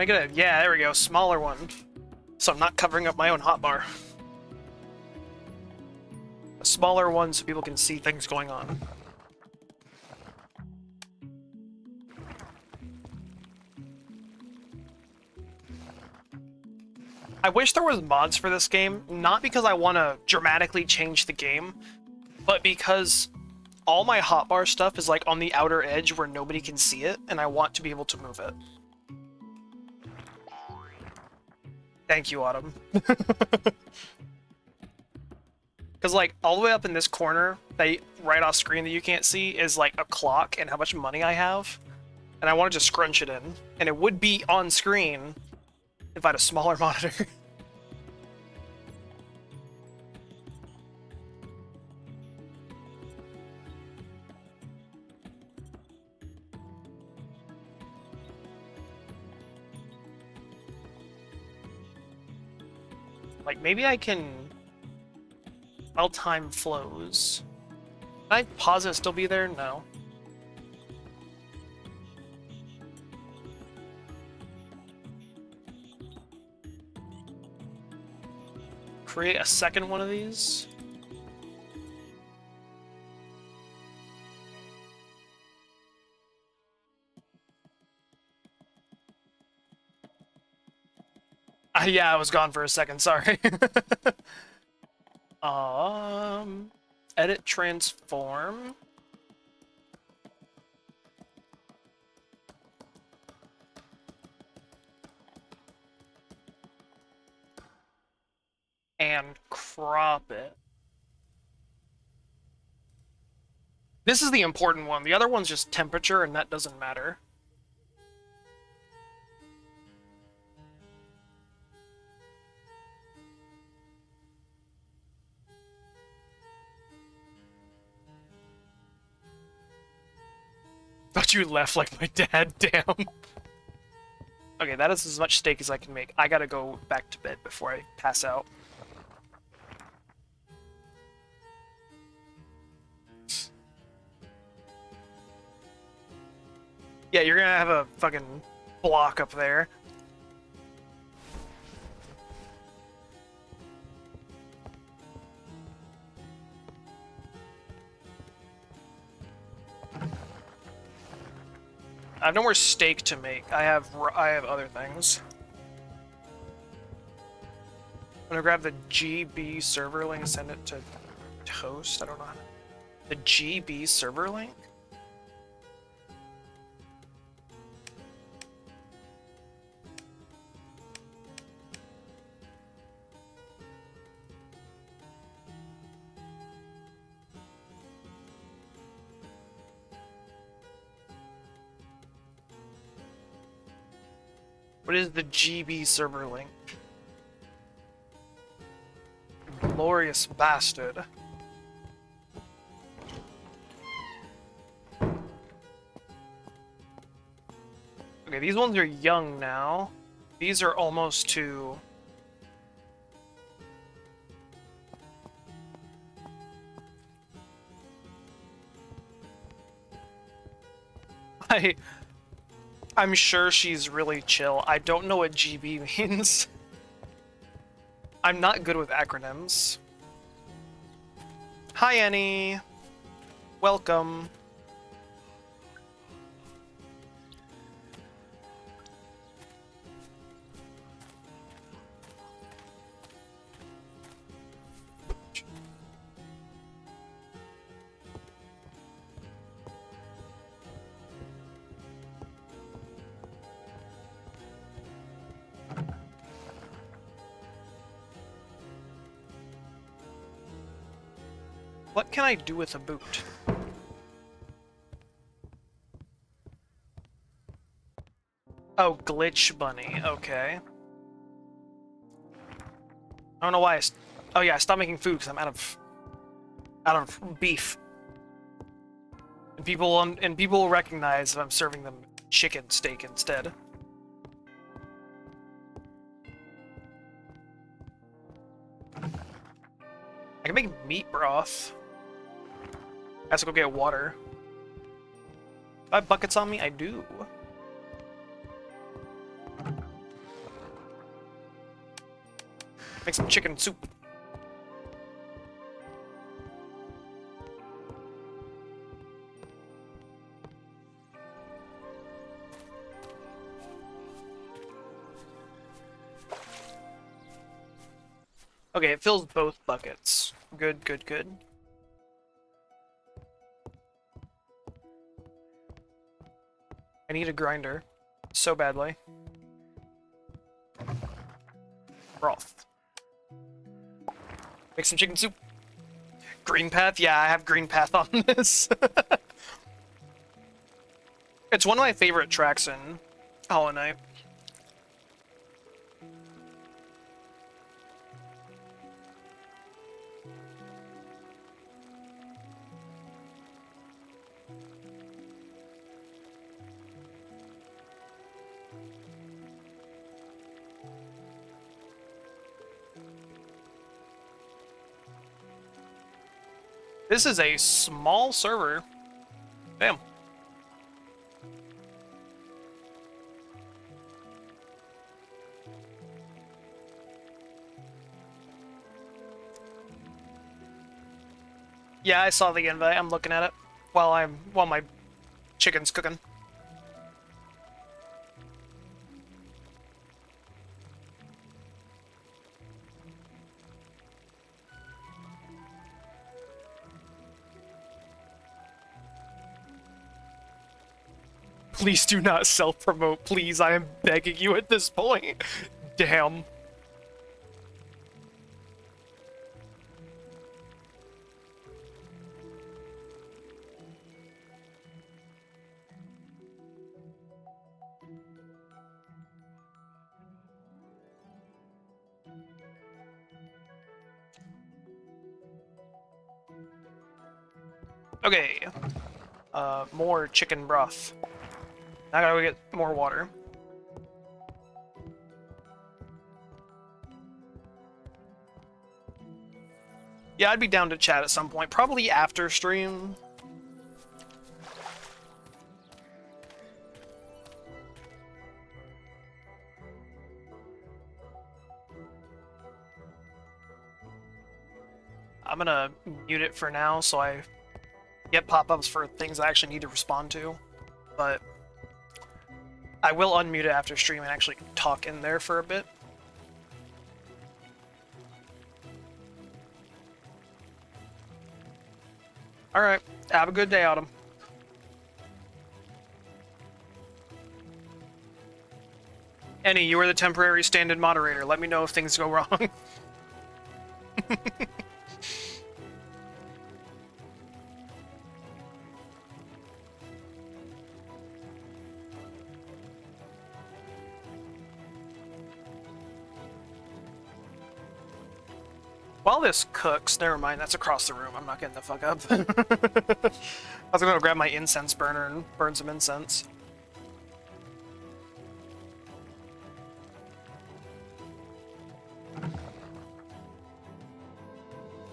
I get a, yeah, there we go, smaller one. So I'm not covering up my own hotbar. A smaller one so people can see things going on. I wish there was mods for this game, not because I want to dramatically change the game, but because all my hotbar stuff is like on the outer edge where nobody can see it, and I want to be able to move it. Thank you, Autumn. Because like all the way up in this corner, right off screen that you can't see, is like a clock and how much money I have, and I wanted to scrunch it in, and it would be on screen if I had a smaller monitor. Like, maybe I can... While time flows. Can I pause it and still be there? No. Create a second one of these. Yeah, I was gone for a second, sorry. Edit transform. And crop it. This is the important one. The other one's just temperature, and that doesn't matter. Thought you left like my dad, damn. Okay, that is as much steak as I can make. I gotta go back to bed before I pass out. Yeah, you're gonna have a fucking block up there. I have no more steak to make. I have other things. I'm gonna grab the GB server link, send it to Toast. I don't know how to... The GB server link? What is the GB server link? Glorious bastard. Okay, these ones are young now. These are almost to... I'm sure she's really chill. I don't know what GB means. I'm not good with acronyms. Hi, Annie. Welcome. What can I do with a boot? Oh, glitch bunny. Okay. I don't know why oh yeah, I stopped making food because I'm out of beef. And people will recognize if I'm serving them chicken steak instead. I can make meat broth. I have to go get water. Do I have buckets on me? I do. Make some chicken soup. Okay, it fills both buckets. Good, good, good. I need a grinder. So badly. Broth. Make some chicken soup. Green path? Yeah, I have green path on this. It's one of my favorite tracks in Hollow Knight. This is a small server. Damn. Yeah, I saw the invite. I'm looking at it while my chicken's cooking. Please do not self-promote, please. I am begging you at this point. Damn. Okay. More chicken broth. Now I gotta go get more water. Yeah, I'd be down to chat at some point. Probably after stream. I'm gonna mute it for now so I get pop-ups for things I actually need to respond to. But I will unmute it after stream and actually talk in there for a bit. Alright, have a good day, Autumn. Annie, you are the temporary stand-in moderator. Let me know if things go wrong. While this cooks, never mind, that's across the room. I'm not getting the fuck up. I was gonna grab my incense burner and burn some incense.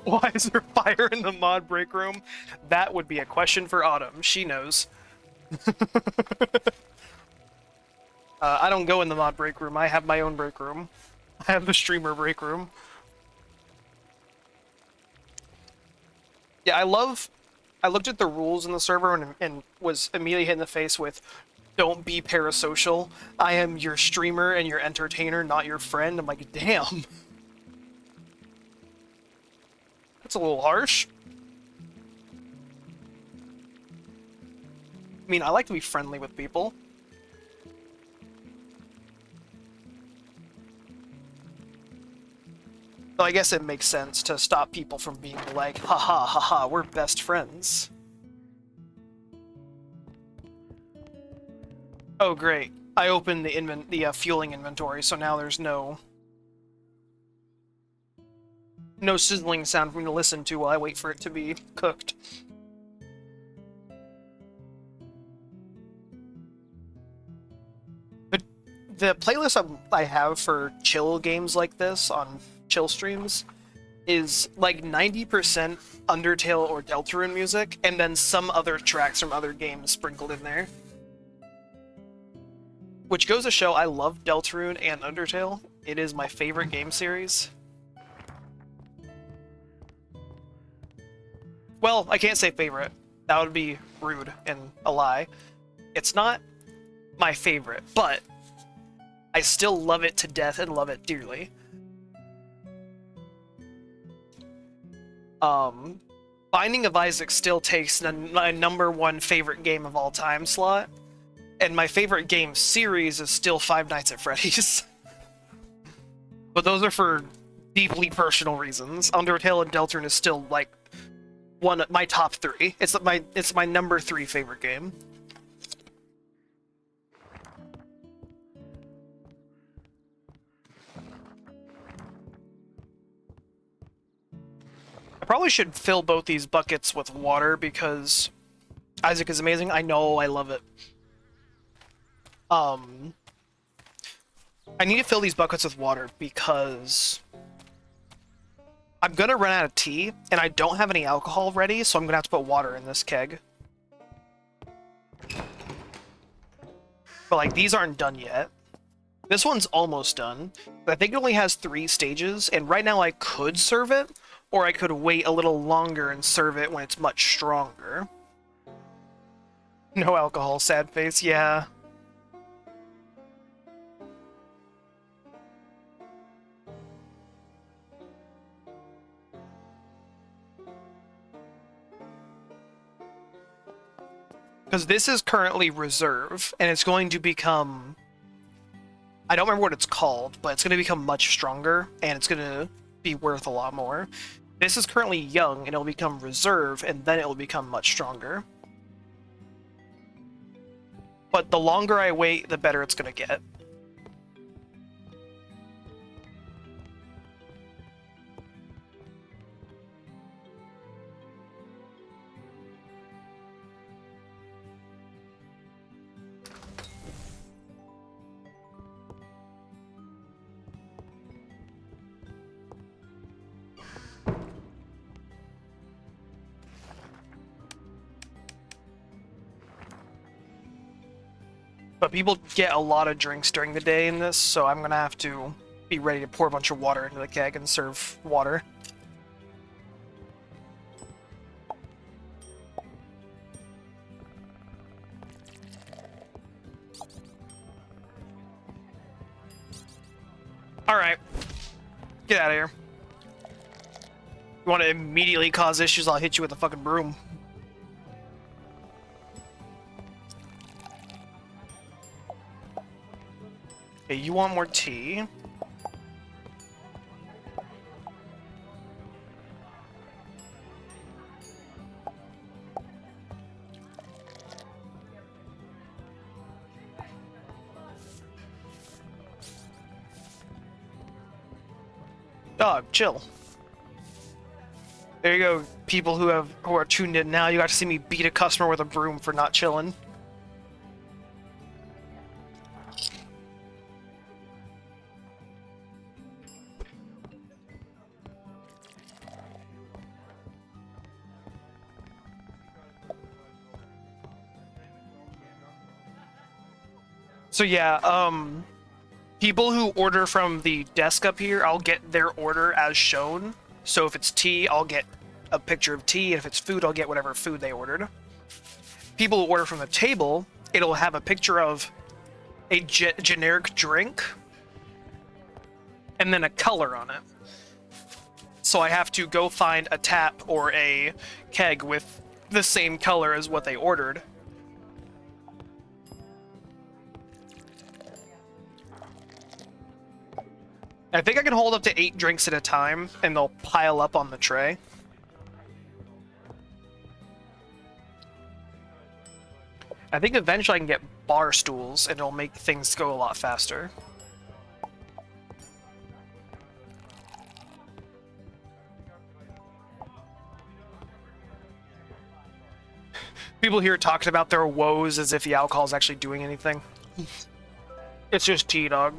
Why is there fire in the mod break room? That would be a question for Autumn. She knows. I don't go in the mod break room. I have my own break room. I have the streamer break room. Yeah, I looked at the rules in the server and was immediately hit in the face with, don't be parasocial. I am your streamer and your entertainer, not your friend. I'm like, damn. That's a little harsh. I mean, I like to be friendly with people. So I guess it makes sense to stop people from being like, haha, haha, we're best friends. Oh, great. I opened the fueling inventory, so now there's no sizzling sound for me to listen to while I wait for it to be cooked. But the playlist I have for chill games like this on chill streams is like 90% Undertale or Deltarune music, and then some other tracks from other games sprinkled in there. Which goes to show I love Deltarune and Undertale. It is my favorite game series. Well, I can't say favorite. That would be rude and a lie. It's not my favorite, but I still love it to death and love it dearly. Binding of Isaac still takes my #1 favorite game of all time slot, and my favorite game series is still Five Nights at Freddy's. But those are for deeply personal reasons. Undertale and Deltarune is still like my top 3. It's my #3 favorite game. I probably should fill both these buckets with water because Isaac is amazing. I know, I love it. I need to fill these buckets with water because I'm gonna run out of tea, and I don't have any alcohol ready, so I'm gonna have to put water in this keg. But, like, these aren't done yet. This one's almost done, but I think it only has 3 stages, and right now I could serve it, or I could wait a little longer and serve it when it's much stronger. No alcohol, sad face, yeah. Because this is currently reserve, and it's going to become... I don't remember what it's called, but it's going to become much stronger, and it's going to be worth a lot more. This is currently young, and it'll become reserve, and then it'll become much stronger. But the longer I wait, the better it's going to get. But people get a lot of drinks during the day in this, so I'm gonna have to be ready to pour a bunch of water into the keg and serve water. Alright. Get out of here. You want to immediately cause issues, I'll hit you with a fucking broom. Okay, you want more tea? Dog, chill. There you go, people who are tuned in now. You got to see me beat a customer with a broom for not chilling. So yeah, people who order from the desk up here, I'll get their order as shown. So if it's tea, I'll get a picture of tea, and if it's food, I'll get whatever food they ordered. People who order from the table, it'll have a picture of a generic drink, and then a color on it. So I have to go find a tap or a keg with the same color as what they ordered. I think I can hold up to 8 drinks at a time, and they'll pile up on the tray. I think eventually I can get bar stools, and it'll make things go a lot faster. People here talking about their woes as if the alcohol is actually doing anything. It's just tea, dog.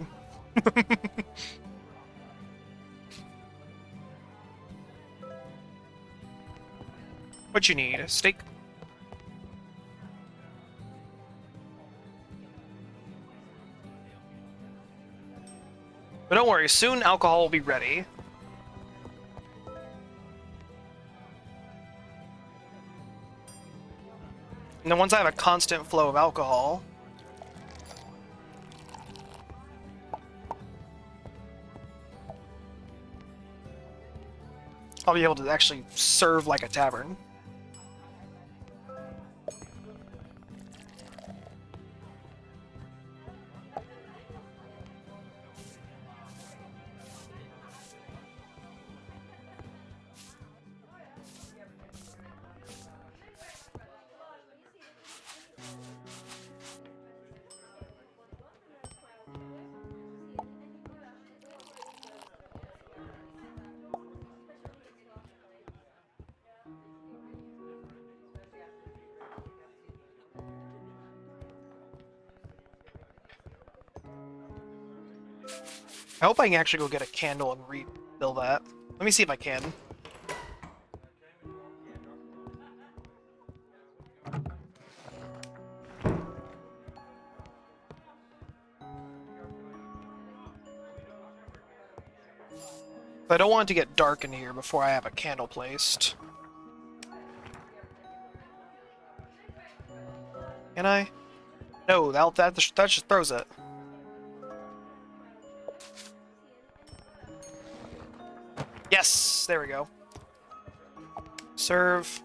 What you need? A steak? But don't worry, soon alcohol will be ready. And then once I have a constant flow of alcohol, I'll be able to actually serve like a tavern. I hope I can actually go get a candle and refill that. Let me see if I can. But I don't want it to get dark in here before I have a candle placed. Can I? No, that just throws it. Yes, there we go. Serve.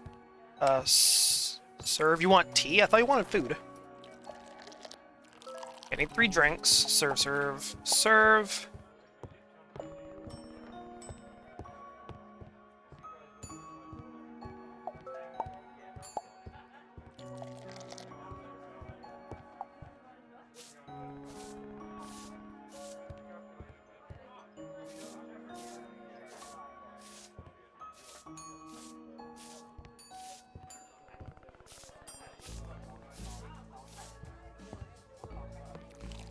Serve. You want tea? I thought you wanted food. I need 3 drinks. Serve, serve, serve.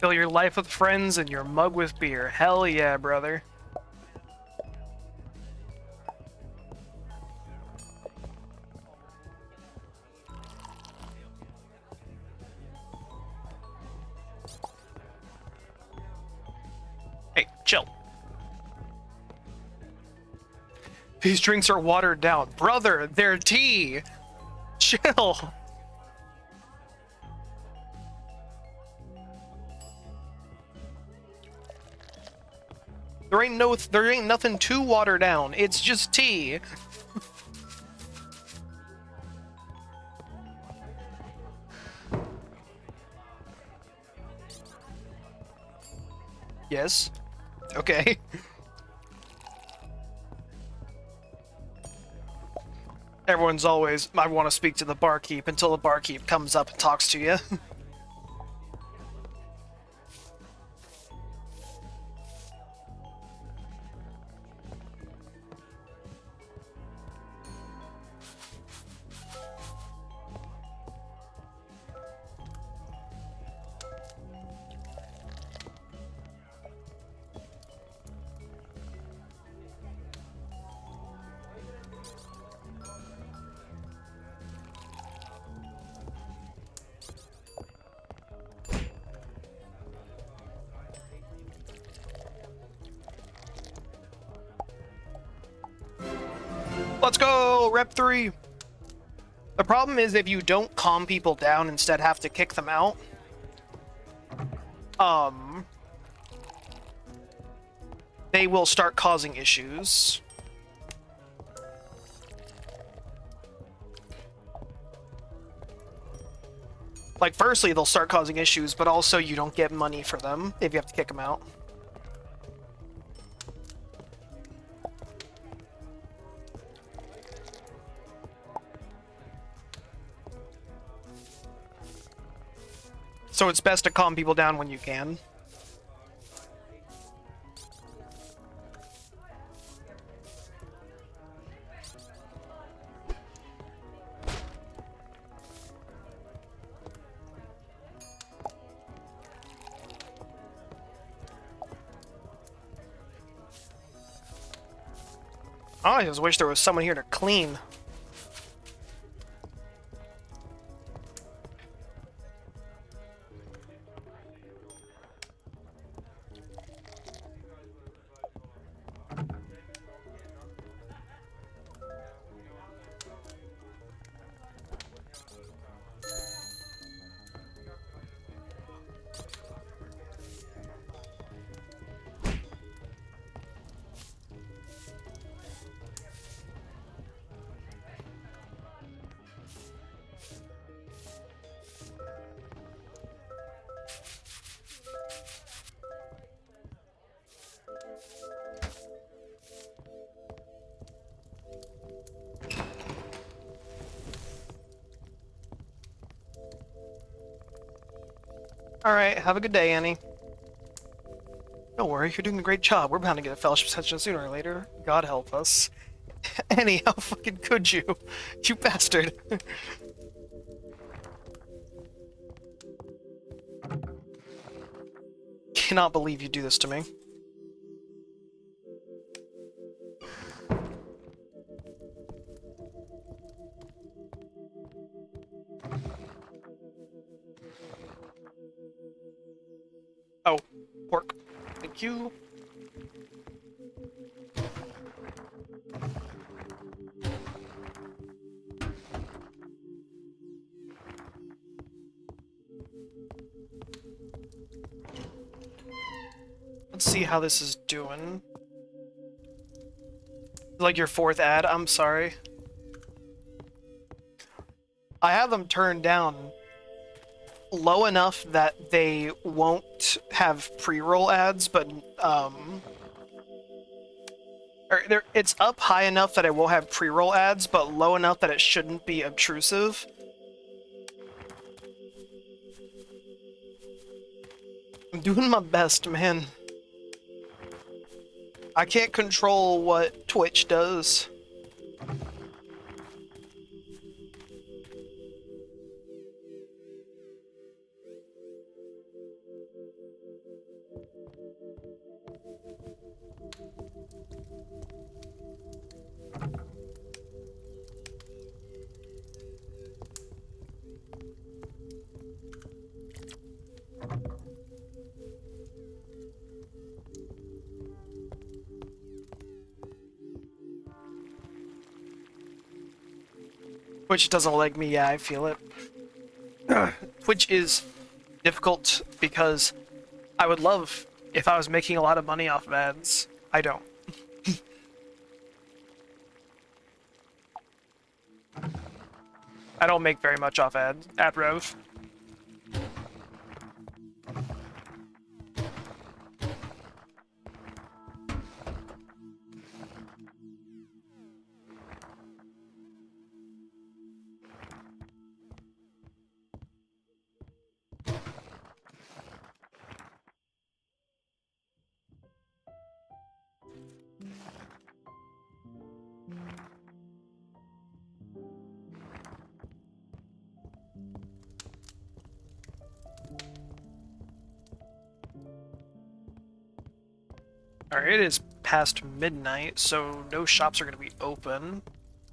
Fill your life with friends and your mug with beer. Hell yeah, brother. Hey, chill. These drinks are watered down. Brother, they're tea! Chill! There ain't nothing to water down. It's just tea. Yes. Okay. Everyone's always, I want to speak to the barkeep until the barkeep comes up and talks to you. Let's go! Rep 3! The problem is if you don't calm people down, instead have to kick them out. They will start causing issues. Like, firstly, they'll start causing issues, but also you don't get money for them if you have to kick them out. So it's best to calm people down when you can. Oh, I just wish there was someone here to clean. Alright, have a good day, Annie. Don't worry, you're doing a great job. We're bound to get a fellowship session sooner or later. God help us. Annie, how fucking could you? You bastard. Cannot believe you do this to me. Oh, pork. Thank you. Let's see how this is doing. Like your fourth ad, I'm sorry. I have them turned down low enough that they won't have pre-roll ads, but it's up high enough that it will have pre-roll ads, but low enough that it shouldn't be obtrusive. I'm doing my best, man. I can't control what Twitch does. Twitch doesn't like me, yeah, I feel it. Twitch is difficult because I would love if I was making a lot of money off of ads. I don't. I don't make very much off ad rev. Alright, it is past midnight, so no shops are going to be open.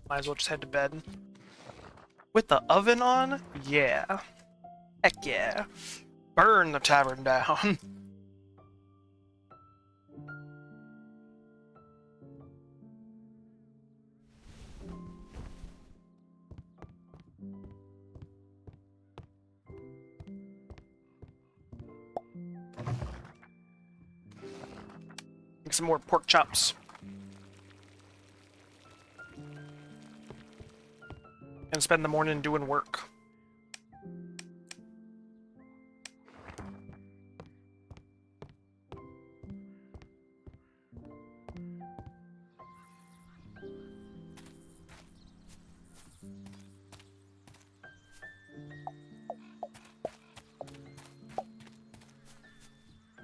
Might as well just head to bed. With the oven on? Yeah. Heck yeah. Burn the tavern down. Make some more pork chops. And spend the morning doing work.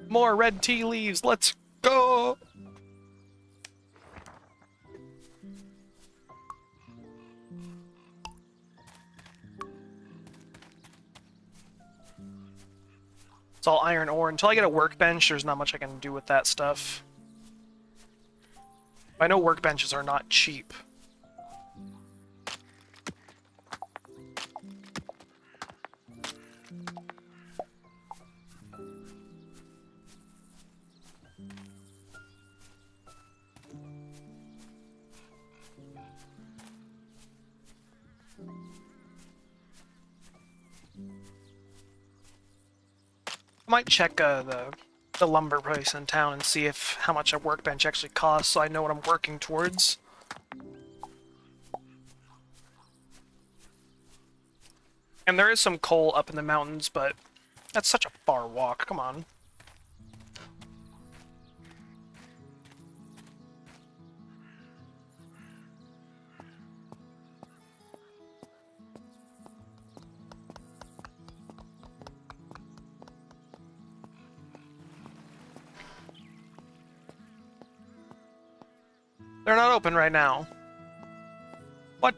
More red tea leaves, let's go! It's all iron ore. Until I get a workbench, there's not much I can do with that stuff. I know workbenches are not cheap. I might check the lumber price in town and see if how much a workbench actually costs, so I know what I'm working towards. And there is some coal up in the mountains, but that's such a far walk. Come on. They're not open right now. What?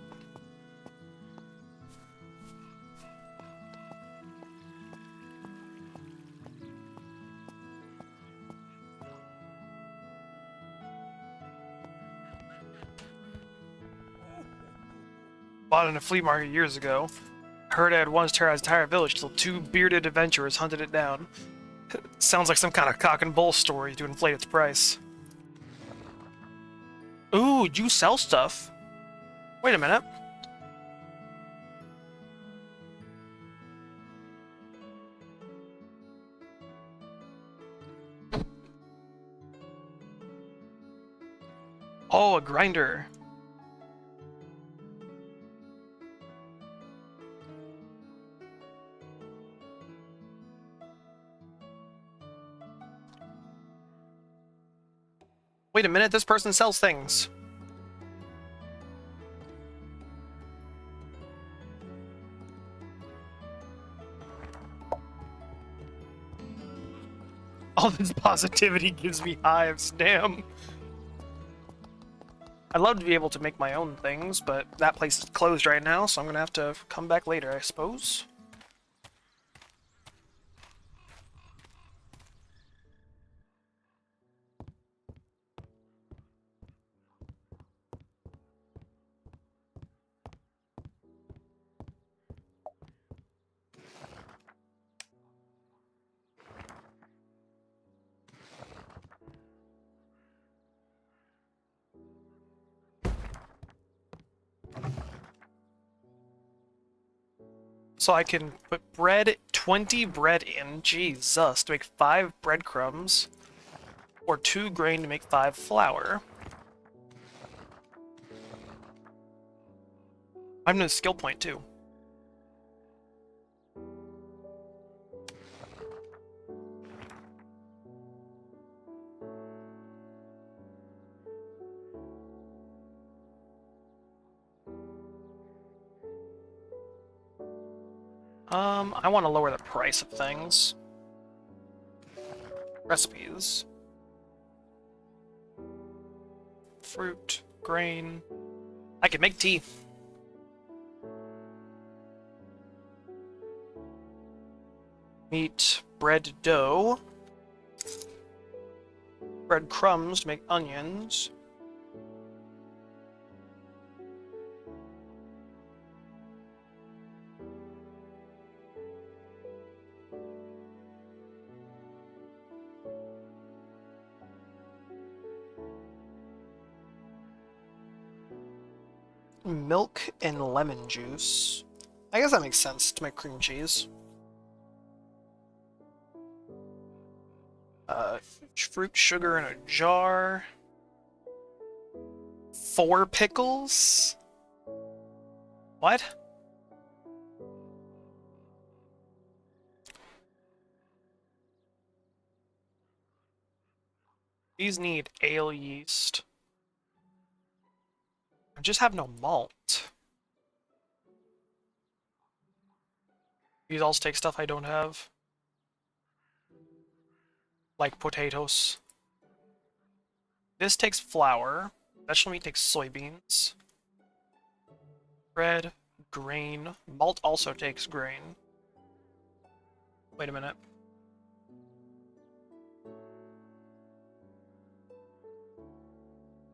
Bought in a flea market years ago. Heard it had once terrorized the entire village till two bearded adventurers hunted it down. Sounds like some kind of cock and bull story to inflate its price. Ooh, you sell stuff? Wait a minute. Oh, a grinder. Wait a minute, this person sells things. All this positivity gives me hives, damn. I'd love to be able to make my own things, but that place is closed right now, so I'm gonna have to come back later, I suppose. So I can put 20 bread in, Jesus, to make 5 breadcrumbs, or 2 grain to make 5 flour. I'm gonna skill point too. I want to lower the price of things. Recipes. Fruit, grain. I can make tea. Meat, bread dough. Bread crumbs to make onions. Milk and lemon juice. I guess that makes sense to make cream cheese. Fruit sugar in a jar. 4 pickles? What? These need ale yeast. I just have no malt. These also take stuff I don't have. Like potatoes. This takes flour. Vegetable meat takes soybeans. Bread, grain. Malt also takes grain. Wait a minute.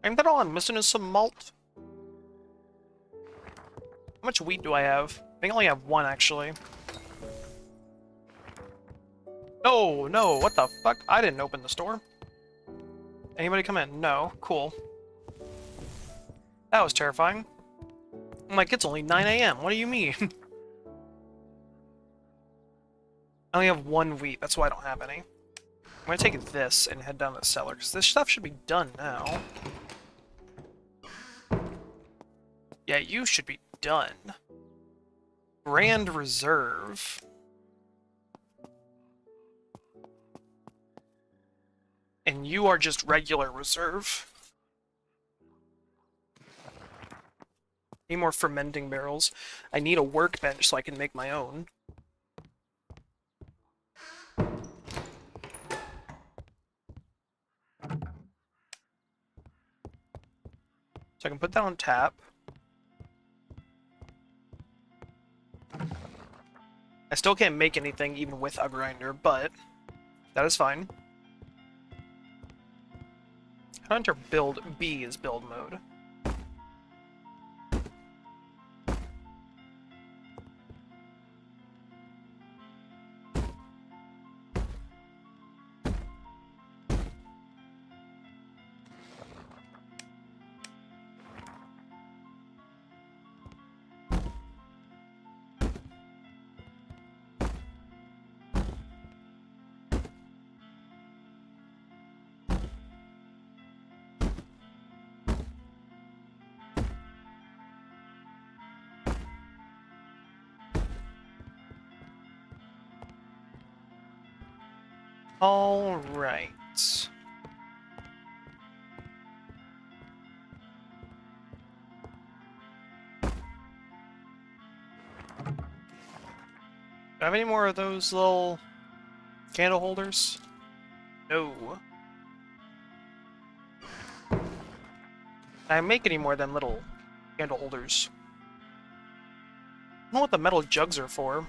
Ain't that all I'm missing is some malt? How much wheat do I have? I think I only have 1, actually. No, no, what the fuck? I didn't open the store. Anybody come in? No. Cool. That was terrifying. I'm like, it's only 9 AM. What do you mean? I only have 1 wheat. That's why I don't have any. I'm gonna take this and head down to the cellar, because this stuff should be done now. Yeah, you should be done. Grand Reserve. And you are just regular reserve. Need more fermenting barrels. I need a workbench so I can make my own. So I can put that on tap. I still can't make anything even with a grinder, but that is fine. Hunter build B is build mode. All right. Do I have any more of those little candle holders? No. Can I make any more of them little candle holders? I don't know what the metal jugs are for.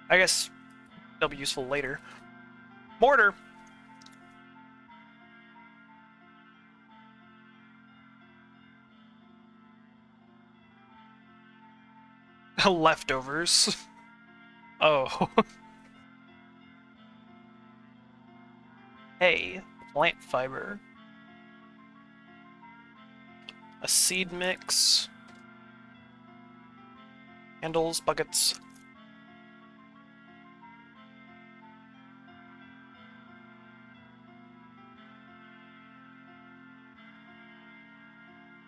I guess they'll be useful later. Mortar! Leftovers. Oh. Hey, plant fiber. A seed mix. Handles, buckets.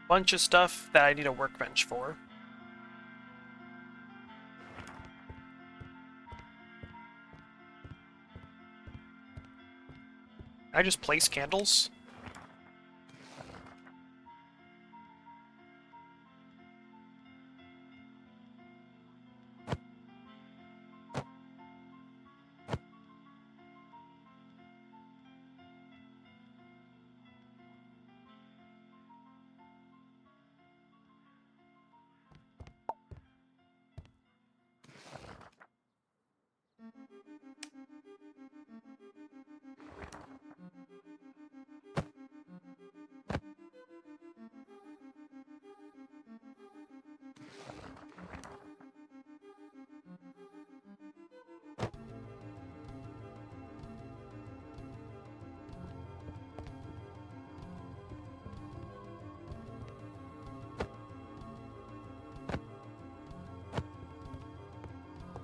Bunch of stuff that I need a workbench for. Can I just place candles?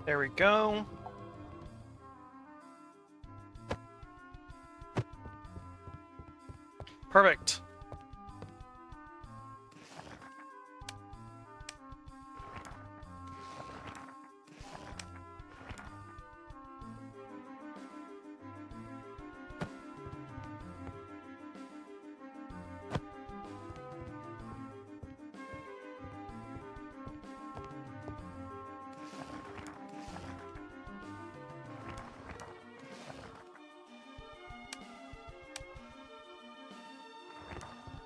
There we go. Perfect.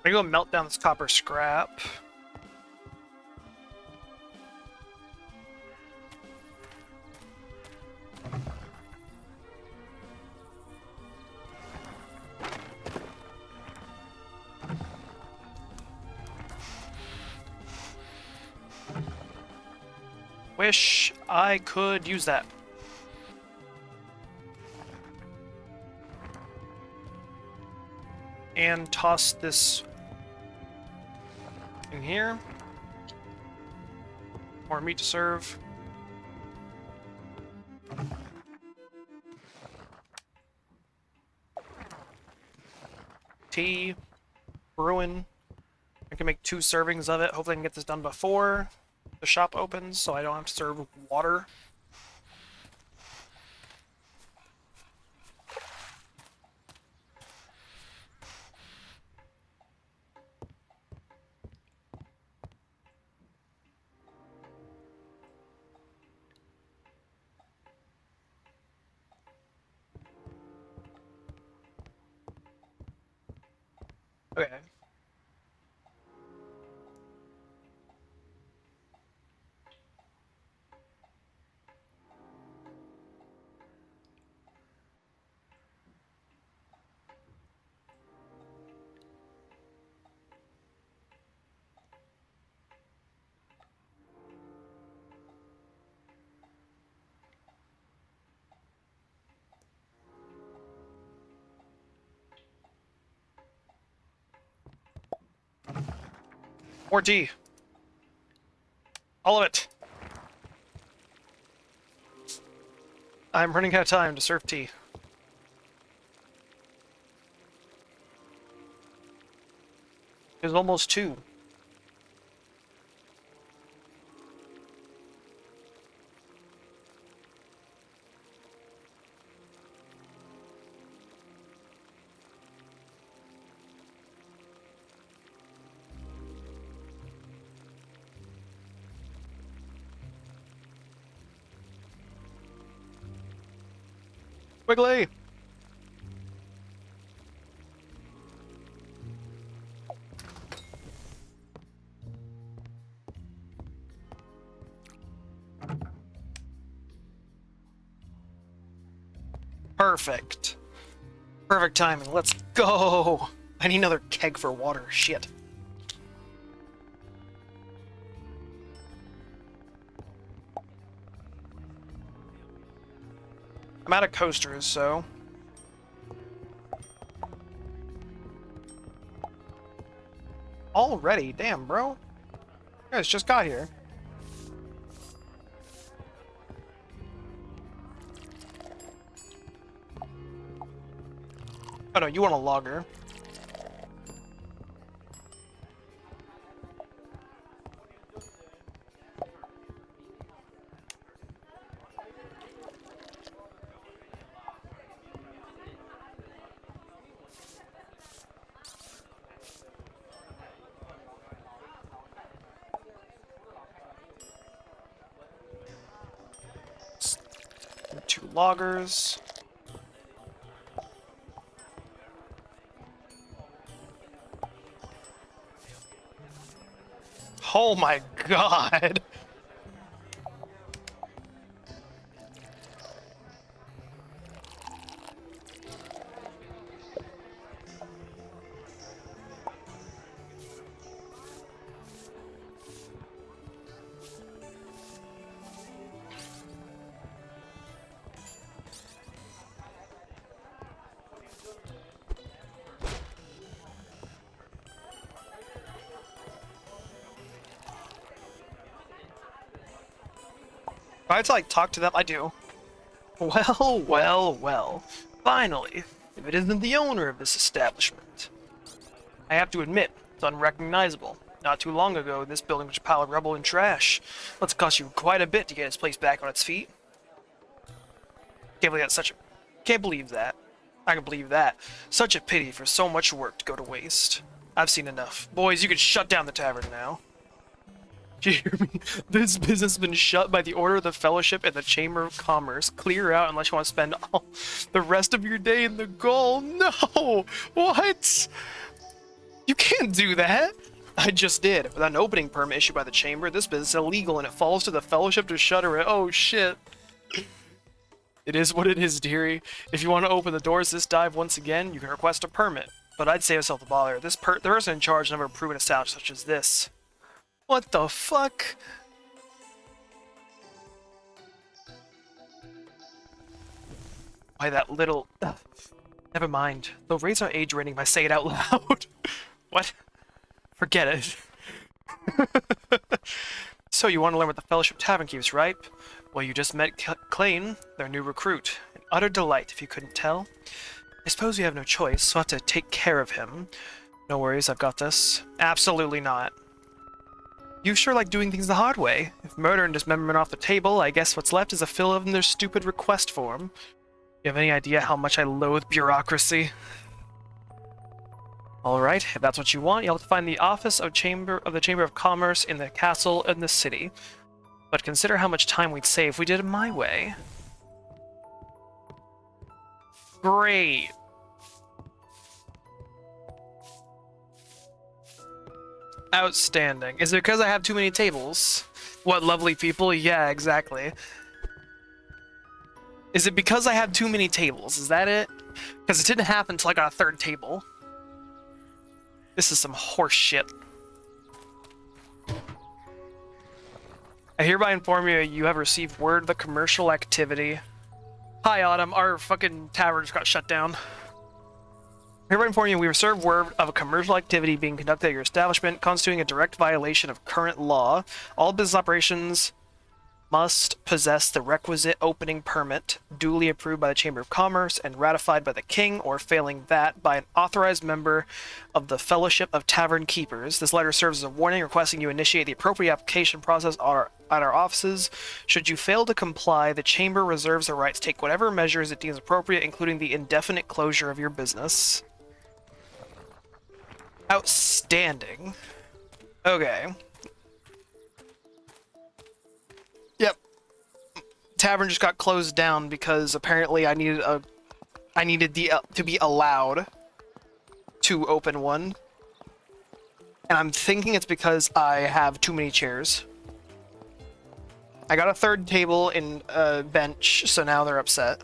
I go melt down this copper scrap. Wish I could use that. And toss this in here. More meat to serve. Tea. Brewing. I can make 2 servings of it. Hopefully I can get this done before the shop opens so I don't have to serve water. Okay. More tea. All of it. I'm running out of time to serve tea. It's almost 2. Wiggly! Perfect. Perfect timing. Let's go! I need another keg for water. Shit. I'm out of coasters, so... Already? Damn, bro. You guys just got here. Oh no, you want a logger. Two loggers. Oh my god! I have to, like, talk to them? I do. Well, well, well. Finally, if it isn't the owner of this establishment. I have to admit, it's unrecognizable. Not too long ago, this building was a pile of rubble and trash. It's cost you quite a bit to get this place back on its feet. Can't believe that's such a... Can't believe that. I can believe that. Such a pity for so much work to go to waste. I've seen enough. Boys, you can shut down the tavern now. Do you hear me? This business has been shut by the order of the Fellowship and the Chamber of Commerce. Clear out unless you want to spend all the rest of your day in the Gulf. No! What? You can't do that! I just did. Without an opening permit issued by the Chamber, this business is illegal and it falls to the Fellowship to shutter it. Oh shit. It is what it is, dearie. If you want to open the doors this dive once again, you can request a permit. But I'd save yourself the bother. The person in charge never approved an establishment such as this. What the fuck? Why that little... Ugh. Never mind. They'll raise our age rating if I say it out loud. What? Forget it. So you want to learn what the Fellowship Tavern keeps, right? Well, you just met Klain, their new recruit. An utter delight, if you couldn't tell. I suppose you have no choice, so I'll have to take care of him. No worries, I've got this. Absolutely not. You sure like doing things the hard way. If murder and dismemberment are off the table, I guess what's left is a fill in their stupid request form. You have any idea how much I loathe bureaucracy? Alright, if that's what you want, you'll have to find the office of the Chamber of Commerce in the castle in the city. But consider how much time we'd save if we did it my way. Great. Outstanding. Is it because I have too many tables? What lovely people? Yeah, exactly. Is it because I have too many tables? Is that it? Because it didn't happen until I got a third table. This is some horse shit. I hereby inform you, you have received word of the commercial activity. Hi, Autumn. Our fucking tavern just got shut down. Hereby inform you, we received word of a commercial activity being conducted at your establishment, constituting a direct violation of current law. All business operations must possess the requisite opening permit, duly approved by the Chamber of Commerce and ratified by the King, or failing that, by an authorized member of the Fellowship of Tavern Keepers. This letter serves as a warning requesting you initiate the appropriate application process at our offices. Should you fail to comply, the Chamber reserves the right to take whatever measures it deems appropriate, including the indefinite closure of your business. Outstanding. Okay. Yep. Tavern just got closed down because apparently I needed to be allowed to open one. And I'm thinking it's because I have too many chairs. I got a third table in a bench, so now they're upset.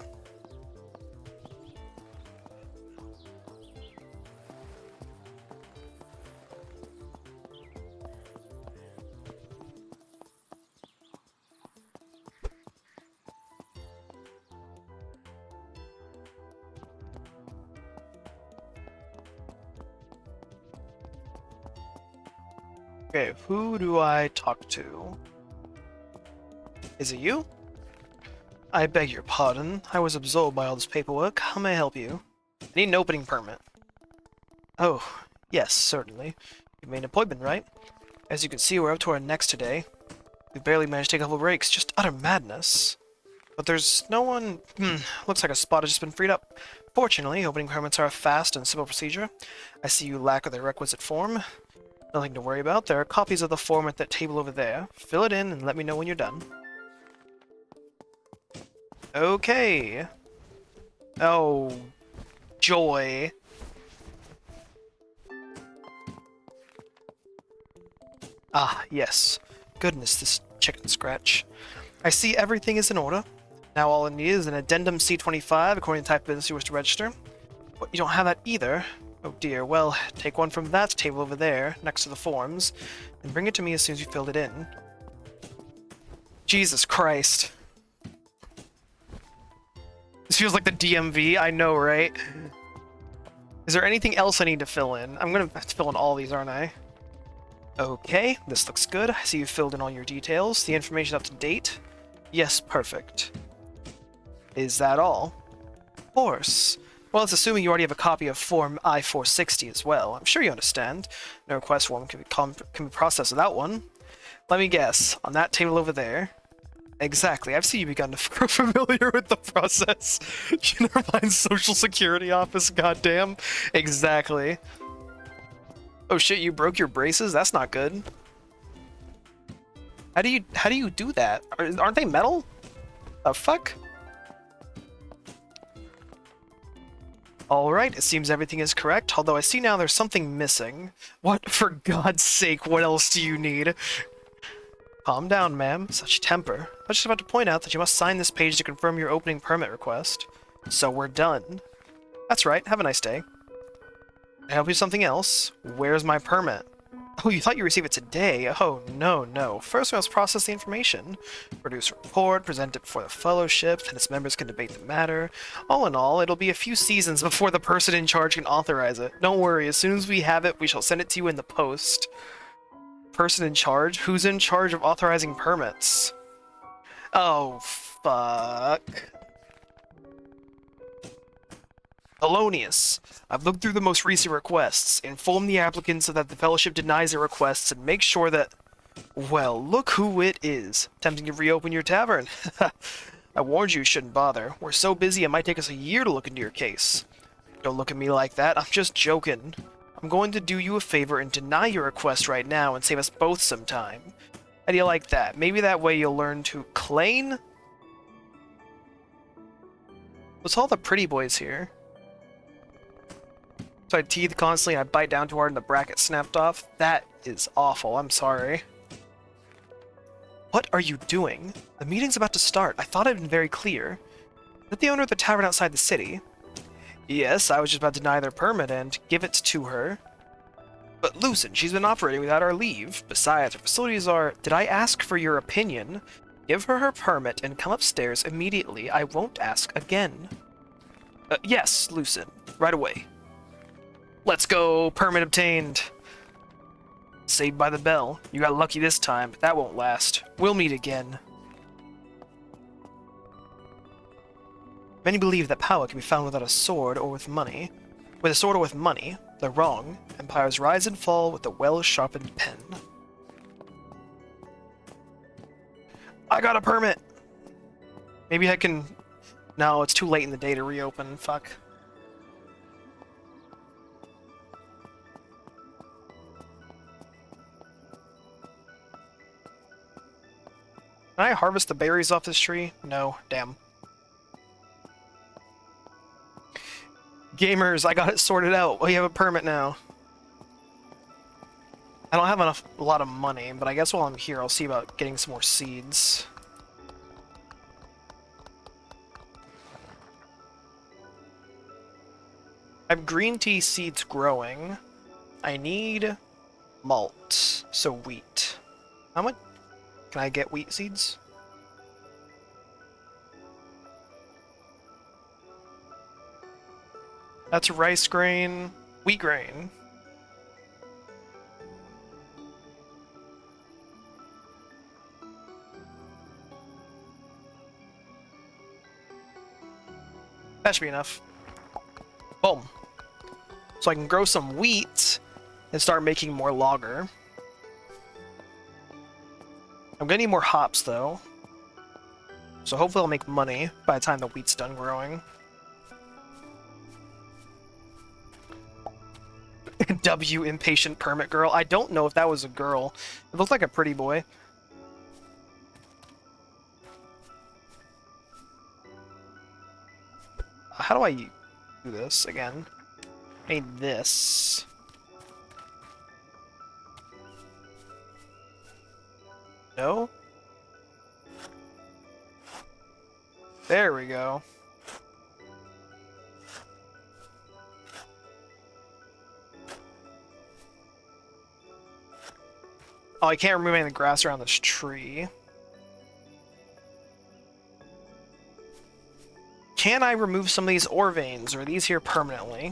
Okay, who do I talk to? Is it you? I beg your pardon. I was absorbed by all this paperwork. How may I help you? I need an opening permit. Oh, yes, certainly. You made an appointment, right? As you can see, we're up to our necks today. We barely managed to take a couple breaks. Just utter madness. But there's no one... looks like a spot has just been freed up. Fortunately, opening permits are a fast and simple procedure. I see you lack the requisite form. Nothing to worry about. There are copies of the form at that table over there. Fill it in and let me know when you're done. Okay. Oh, joy. Ah, yes. Goodness, this chicken scratch. I see everything is in order. Now all I need is an addendum C25 according to the type of business you wish to register. But you don't have that either. Oh dear, well, take one from that table over there, next to the forms, and bring it to me as soon as you filled it in. Jesus Christ. This feels like the DMV, I know, right? Is there anything else I need to fill in? I'm gonna have to fill in all these, aren't I? Okay, this looks good. I see you filled in all your details. The information up to date. Yes, perfect. Is that all? Of course. Well, it's assuming you already have a copy of Form I-460 as well. I'm sure you understand. No request form can be processed without one. Let me guess. On that table over there. Exactly. I've seen you begun to grow familiar with the process. Never mind, Social Security Office, goddamn. Exactly. Oh shit, you broke your braces? That's not good. How do you do that? Aren't they metal? The fuck? Alright, it seems everything is correct, although I see now there's something missing. What? For God's sake, what else do you need? Calm down, ma'am. Such temper. I was just about to point out that you must sign this page to confirm your opening permit request. So we're done. That's right, have a nice day. Can I help you with something else? Where's my permit? Oh, you thought you received it today? Oh, no. First we must process the information. Produce a report, present it before the fellowship, then its members can debate the matter. All in all, it'll be a few seasons before the person in charge can authorize it. Don't worry, as soon as we have it, we shall send it to you in the post. Person in charge? Who's in charge of authorizing permits? Oh, fuck. Polonius. I've looked through the most recent requests. Inform the applicants so that the Fellowship denies their requests and make sure that... Well, look who it is. Attempting to reopen your tavern. I warned you shouldn't bother. We're so busy it might take us a year to look into your case. Don't look at me like that. I'm just joking. I'm going to do you a favor and deny your request right now and save us both some time. How do you like that? Maybe that way you'll learn to claim? What's all the pretty boys here? So I teeth constantly and I bite down too hard and the bracket snapped off? That is awful, I'm sorry. What are you doing? The meeting's about to start. I thought I'd been very clear. Is that the owner of the tavern outside the city? Yes, I was just about to deny their permit and give it to her. But Lucen, she's been operating without our leave. Besides, her facilities are... Did I ask for your opinion? Give her her permit and come upstairs immediately. I won't ask again. Yes, Lucen. Right away. Let's go! Permit obtained! Saved by the bell. You got lucky this time, but that won't last. We'll meet again. Many believe that power can be found without a sword or with money. With a sword or with money, they're wrong. Empires rise and fall with a well-sharpened pen. I got a permit! Maybe I can... No, it's too late in the day to reopen. Fuck. Can I harvest the berries off this tree? No. Damn. Gamers, I got it sorted out. We have a permit now. I don't have a lot of money, but I guess while I'm here, I'll see about getting some more seeds. I have green tea seeds growing. I need malt, so wheat. How much can I get wheat seeds? That's rice grain, wheat grain. That should be enough. Boom. So I can grow some wheat and start making more lager. I'm gonna need more hops though. So hopefully I'll make money by the time the wheat's done growing. W impatient permit girl. I don't know if that was a girl. It looked like a pretty boy. How do I do this again? I need this. No? There we go. Oh, I can't remove any of the grass around this tree. Can I remove some of these ore veins, or are these here permanently?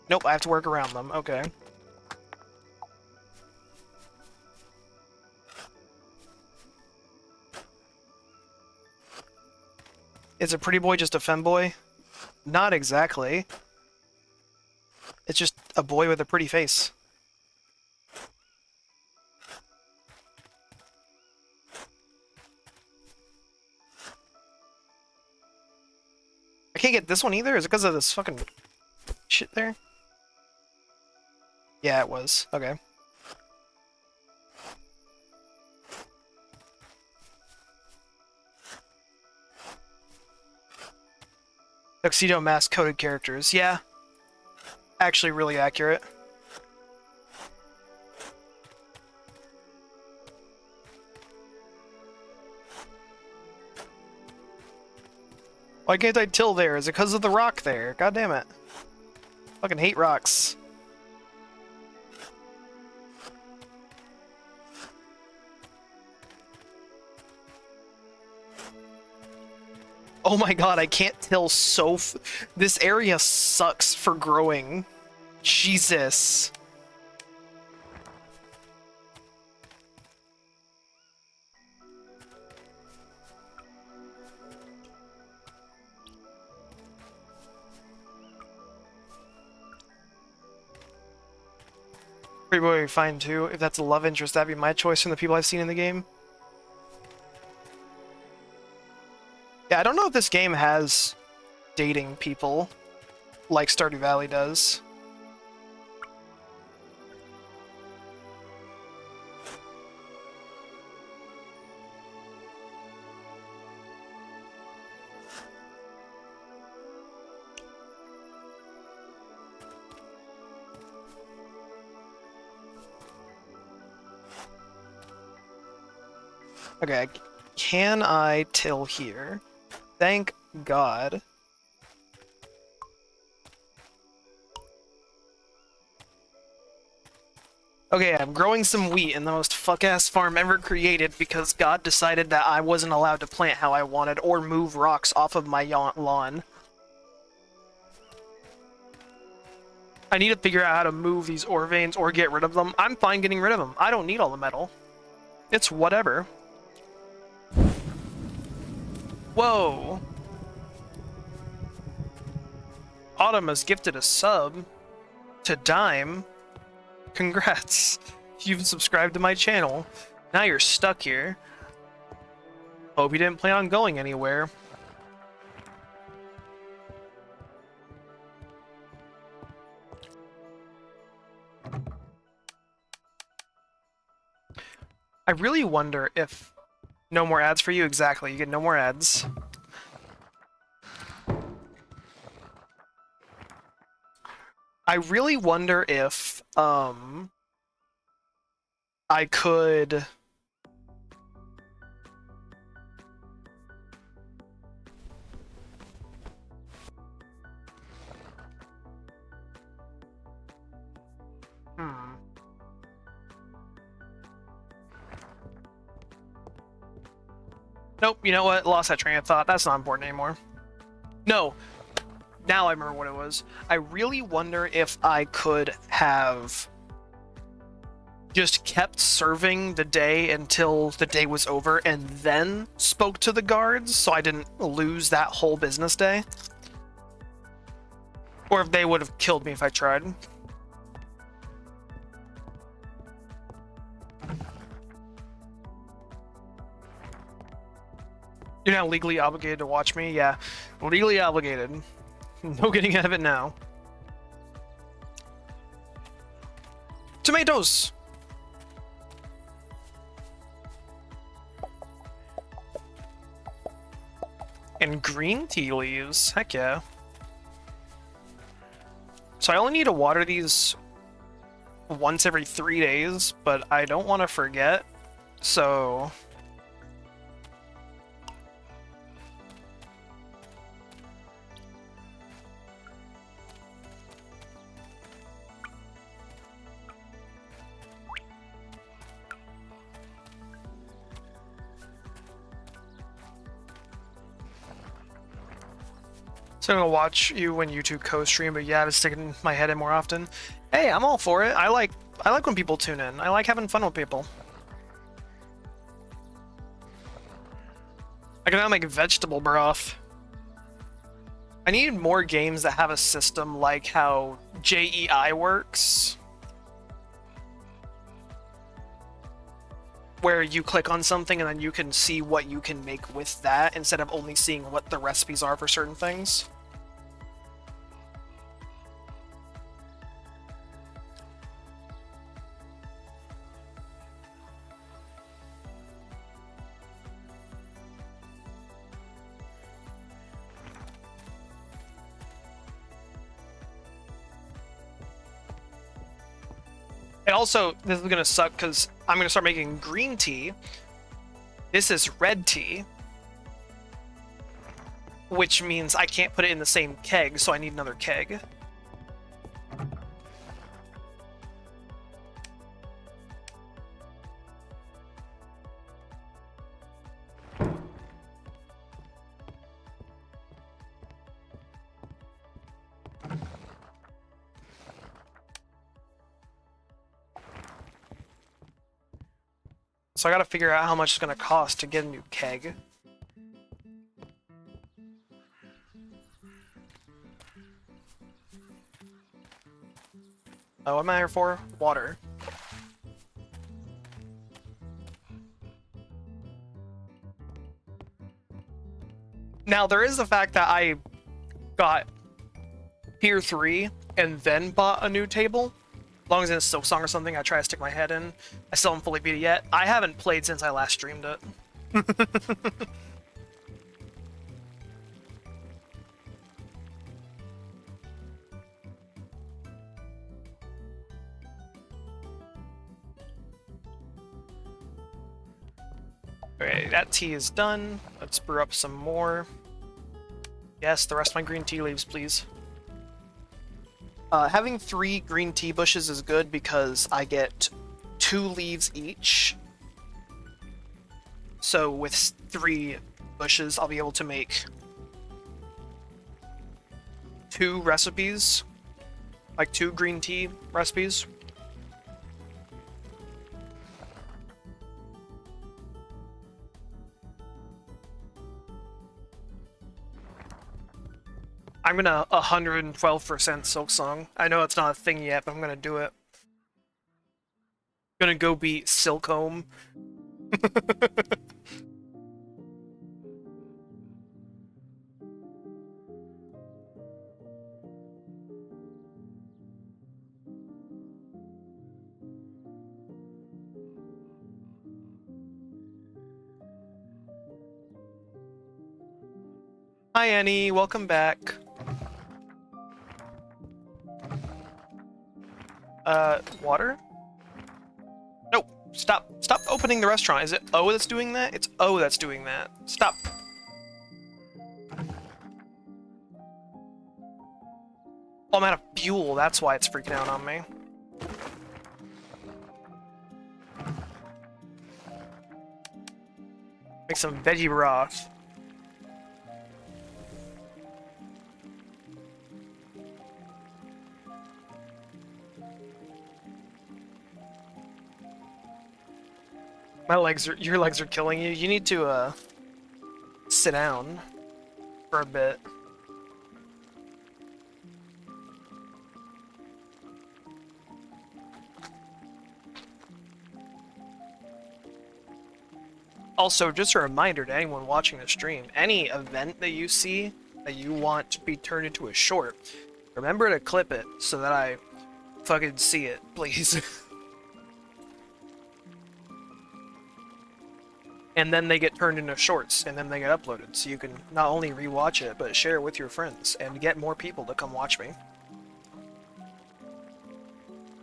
Nope, I have to work around them. Okay. Is a pretty boy just a femboy? Not exactly. It's just a boy with a pretty face. I can't get this one either? Is it because of this fucking shit there? Yeah, it was. Okay. Tuxedo mask coded characters. Yeah. Actually really accurate. Why can't I till there? Is it because of the rock there? God damn it. Fucking hate rocks. Oh my god, I can't till so this area sucks for growing. Jesus. Pretty boy fine too. If that's a love interest, that'd be my choice from the people I've seen in the game. Yeah, I don't know if this game has dating people like Stardew Valley does. Okay, can I till here? Thank God. Okay, I'm growing some wheat in the most fuck-ass farm ever created because God decided that I wasn't allowed to plant how I wanted or move rocks off of my lawn. I need to figure out how to move these ore veins or get rid of them. I'm fine getting rid of them. I don't need all the metal. It's whatever. Whoa. Autumn has gifted a sub to Dime. Congrats. You've subscribed to my channel. Now you're stuck here. Hope you didn't plan on going anywhere. I really wonder if... No more ads for you? Exactly, you get no more ads. I really wonder if, I could... Nope, you know what? Lost that train of thought. That's not important anymore. No. Now I remember what it was. I really wonder if I could have just kept serving the day until the day was over and then spoke to the guards so I didn't lose that whole business day. Or if they would have killed me if I tried. You're now legally obligated to watch me? Yeah, legally obligated. No getting out of it now. Tomatoes! And green tea leaves. Heck yeah. So I only need to water these once every 3 days, but I don't want to forget, so... So I'm gonna watch you when you two co-stream, but yeah, I've been sticking my head in more often. Hey, I'm all for it. I like when people tune in. I like having fun with people. I can now make vegetable broth. I need more games that have a system like how JEI works. Where you click on something and then you can see what you can make with that instead of only seeing what the recipes are for certain things. And also, this is gonna suck because I'm gonna start making green tea. This is red tea. Which means I can't put it in the same keg, so I need another keg. So I gotta figure out how much it's gonna cost to get a new keg. Oh, what am I here for? Water. Now, there is the fact that I got Tier 3 and then bought a new table. As long as it's Silk Song or something, I try to stick my head in. I still haven't fully beat it yet. I haven't played since I last streamed it. Okay, that tea is done. Let's brew up some more. Yes, the rest of my green tea leaves, please. Having 3 green tea bushes is good because I get 2 leaves each. So with 3 bushes, I'll be able to make 2 recipes, like 2 green tea recipes. I'm gonna 112% Silk Song. I know it's not a thing yet, but I'm gonna do it. I'm gonna go beat Silcombe. Hi Annie, welcome back. Water? No, stop. Stop opening the restaurant. Is it O that's doing that? It's O that's doing that. Stop. Oh, I'm out of fuel. That's why it's freaking out on me. Make some veggie broth. Your legs are killing you. You need to, sit down for a bit. Also, just a reminder to anyone watching the stream, any event that you see that you want to be turned into a short, remember to clip it so that I fucking see it, please. And then they get turned into shorts, and then they get uploaded, so you can not only rewatch it, but share it with your friends, and get more people to come watch me.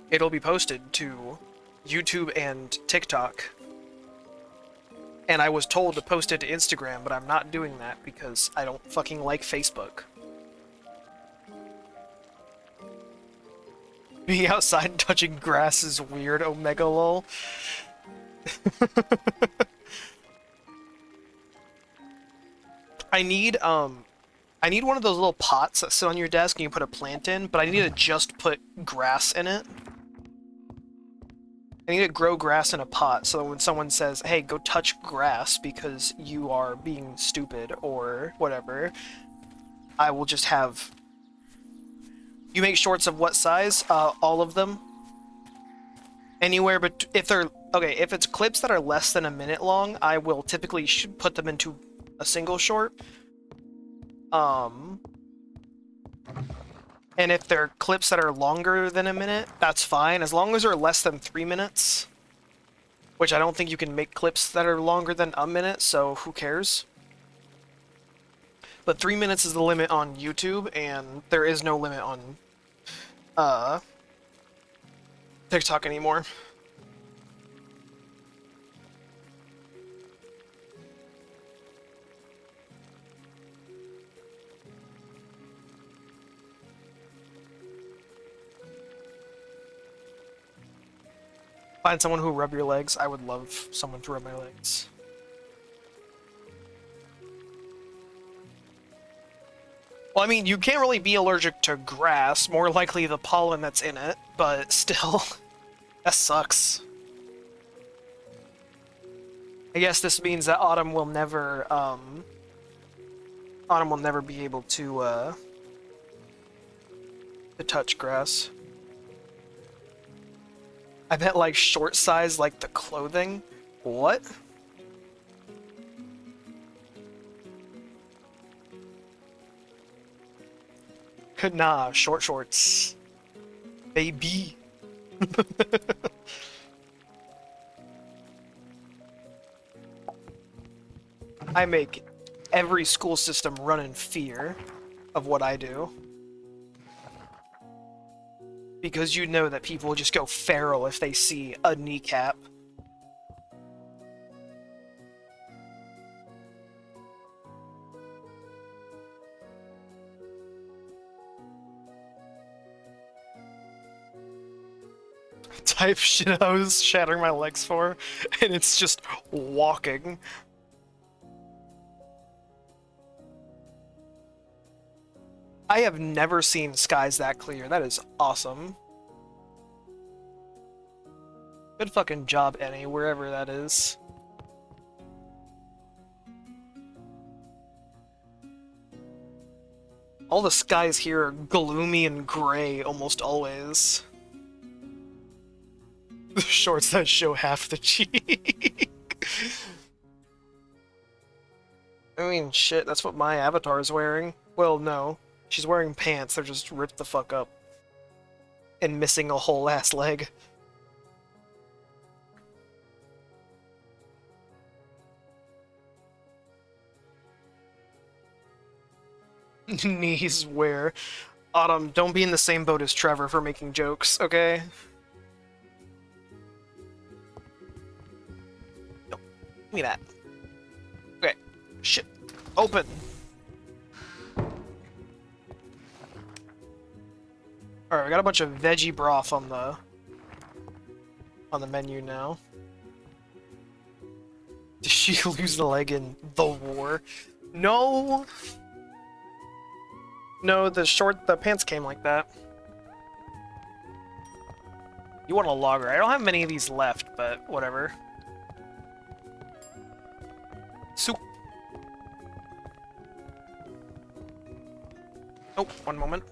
It'll be posted to YouTube and TikTok. And I was told to post it to Instagram, but I'm not doing that because I don't fucking like Facebook. Being outside and touching grass is weird, Omega lol. I need one of those little pots that sit on your desk and you put a plant in, but I need to just put grass in it. I need to grow grass in a pot so that when someone says, hey, go touch grass because you are being stupid or whatever, I will just have... You make shorts of what size? All of them. Anywhere but if they're... Okay, if it's clips that are less than a minute long, I will typically put them into a single short. And if they're clips that are longer than a minute, that's fine. As long as they're less than 3 minutes. Which I don't think you can make clips that are longer than a minute, so who cares? But 3 minutes is the limit on YouTube, and there is no limit on TikTok anymore. Find someone who will rub your legs. I would love someone to rub my legs. Well, I mean, you can't really be allergic to grass, more likely the pollen that's in it, but still, that sucks. I guess this means that Autumn will never be able to touch grass. I bet, like, short size, like the clothing? What? Nah, short shorts. Baby. I make every school system run in fear of what I do. Because you know that people will just go feral if they see a kneecap. type shit I was shattering my legs for, and it's just walking. I have never seen skies that clear. That is awesome. Good fucking job, Ennie, wherever that is. All the skies here are gloomy and gray almost always. The shorts that show half the cheek. I mean, shit, that's what my avatar's wearing. Well, no. She's wearing pants, they're just ripped the fuck up. And missing a whole ass leg. Knees where? Autumn, don't be in the same boat as Trevor for making jokes, okay? No. Give me that. Okay. Shit. Open! Alright, we got a bunch of veggie broth on the menu now. Did she lose the leg in the war? No! No, the pants came like that. You want a logger. I don't have many of these left, but whatever. Soup. Oh, one moment.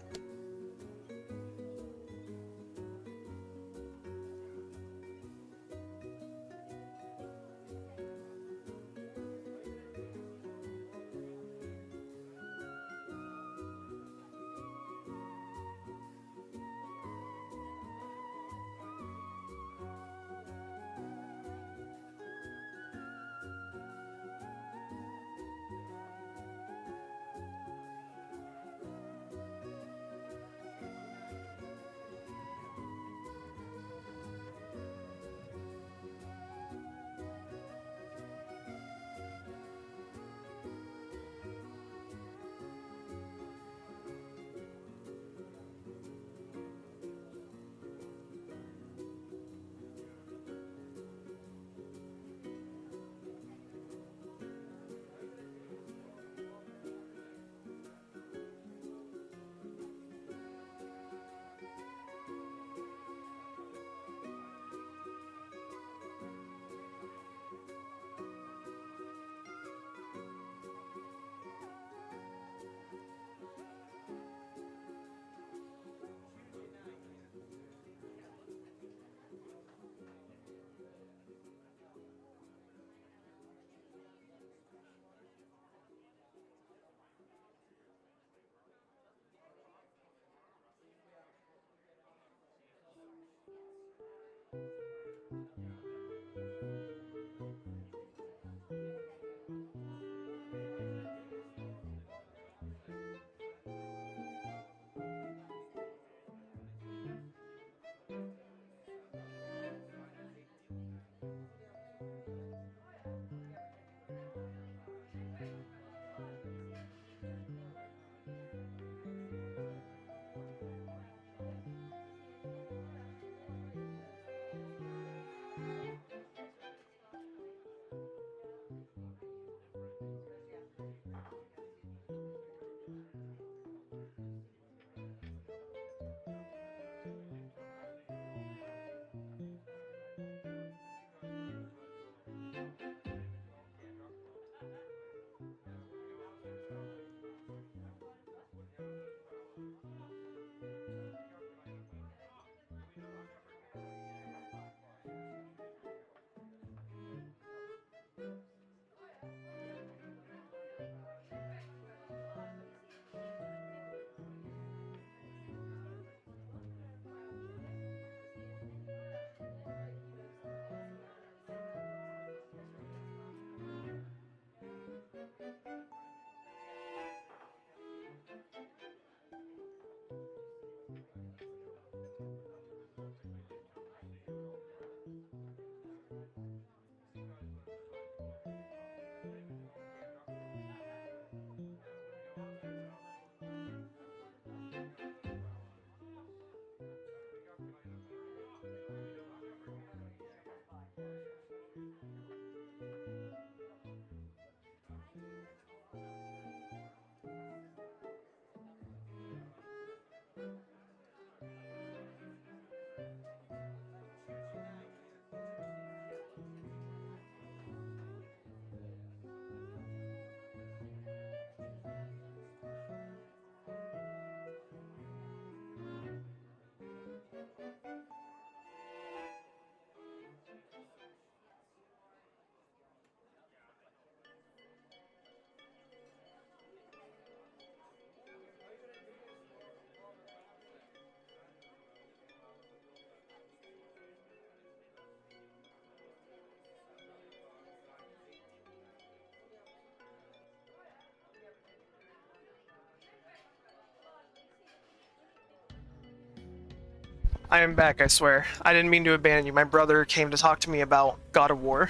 I am back, I swear. I didn't mean to abandon you. My brother came to talk to me about God of War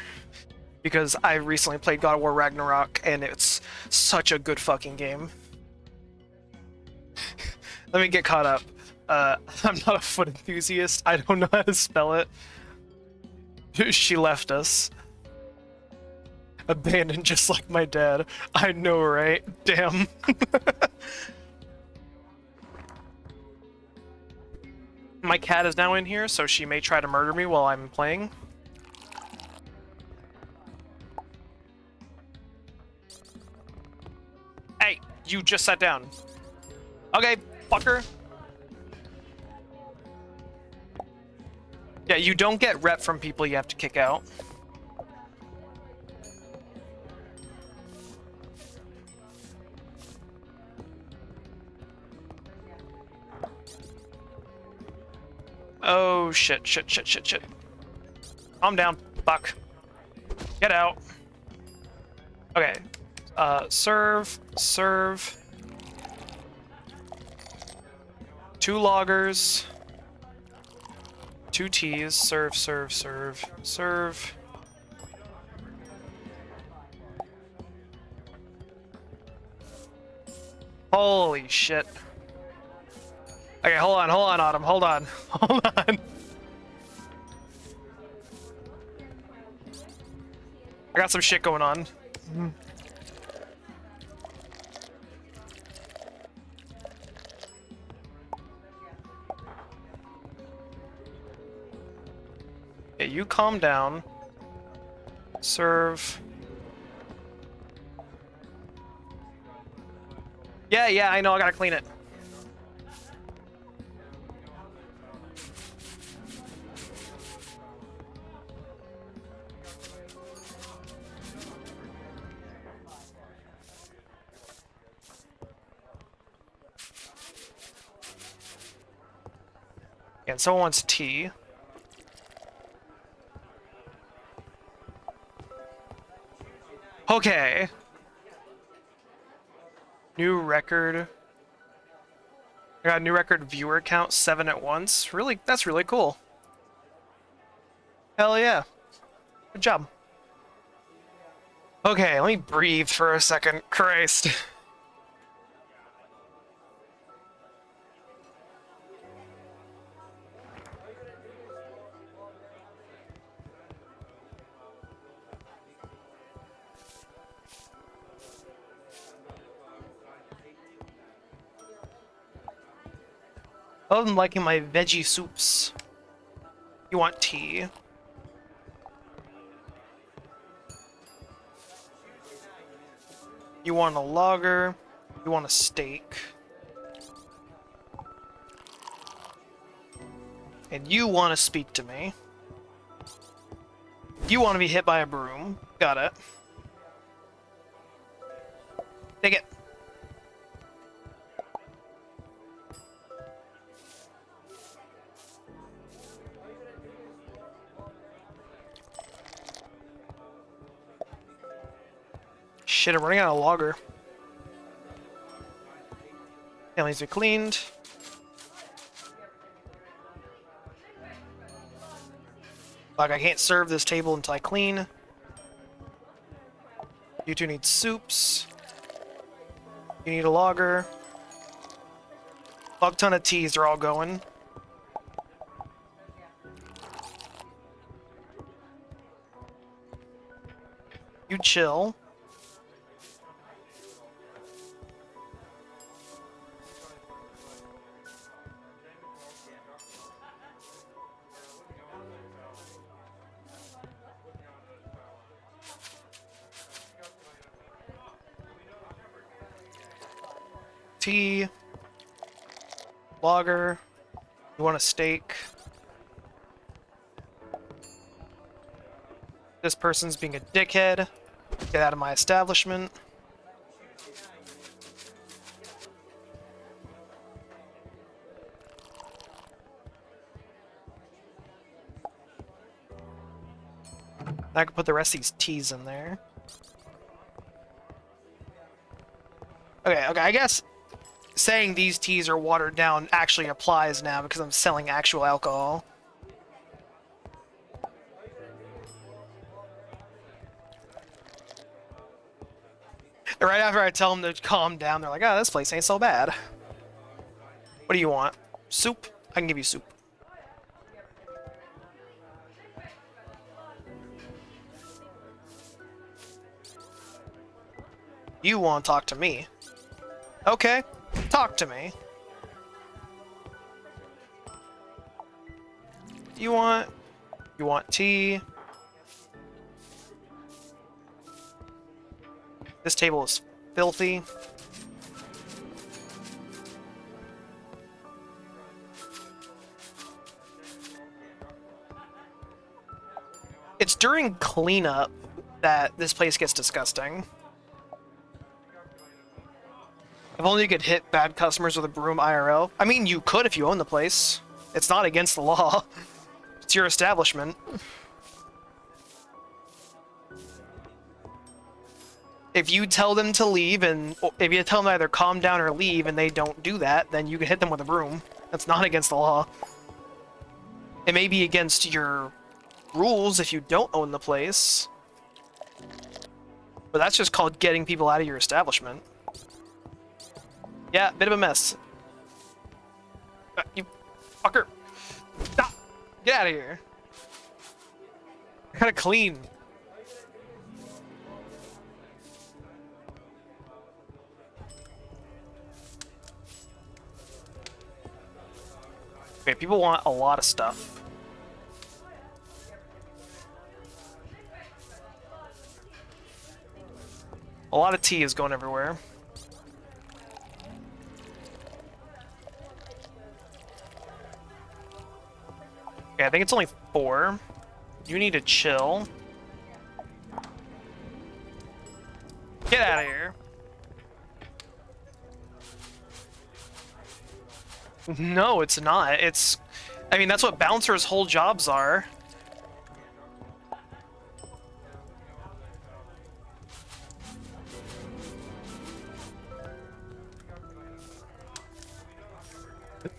because I recently played God of War Ragnarok and it's such a good fucking game. Let me get caught up. I'm not a foot enthusiast. I don't know how to spell it. She left us. Abandoned just like my dad. I know, right? Damn. My cat is now in here, so she may try to murder me while I'm playing. Hey, you just sat down. Okay, fucker. Yeah, you don't get rep from people you have to kick out. Oh, shit, shit, shit, shit, shit. Calm down, fuck. Get out. Okay. Serve, serve. 2 loggers. 2 teas. Serve, serve, serve, serve. Holy shit. Okay, hold on, Autumn, hold on. Hold on. I got some shit going on. Yeah, you calm down. Serve. Yeah, I know, I gotta clean it. And someone wants tea. Okay. New record. I got a new record viewer count, 7 at once. Really, that's really cool. Hell yeah. Good job. Okay, let me breathe for a second. Christ. Other than liking my veggie soups. You want tea? You want a lager? You want a steak? And you want to speak to me? You want to be hit by a broom? Got it. Take it. Shit, I'm running out of lager. That needs to be cleaned. Like, I can't serve this table until I clean. You two need soups. You need a lager. Fuck ton of teas are all going. You chill. tea. Lager. You want a steak. This person's being a dickhead. Get out of my establishment. I can put the rest of these teas in there. Okay, I guess saying these teas are watered down actually applies now because I'm selling actual alcohol. And right after I tell them to calm down, they're like, oh, this place ain't so bad. What do you want? Soup? I can give you soup. You want to talk to me? Okay, talk to me. You want tea? This table is filthy. It's during cleanup that this place gets disgusting. If only you could hit bad customers with a broom IRL. I mean, you could if you own the place. It's not against the law. It's your establishment. If you tell them to leave, and if you tell them to either calm down or leave, and they don't do that, then you can hit them with a broom. That's not against the law. It may be against your rules if you don't own the place. But that's just called getting people out of your establishment. Yeah, bit of a mess. You fucker. Stop! Get out of here. I gotta clean. Okay, people want a lot of stuff. A lot of tea is going everywhere. Okay, I think it's only 4. You need to chill. Get out of here. No, it's not. It's... I mean, that's what bouncers' whole jobs are.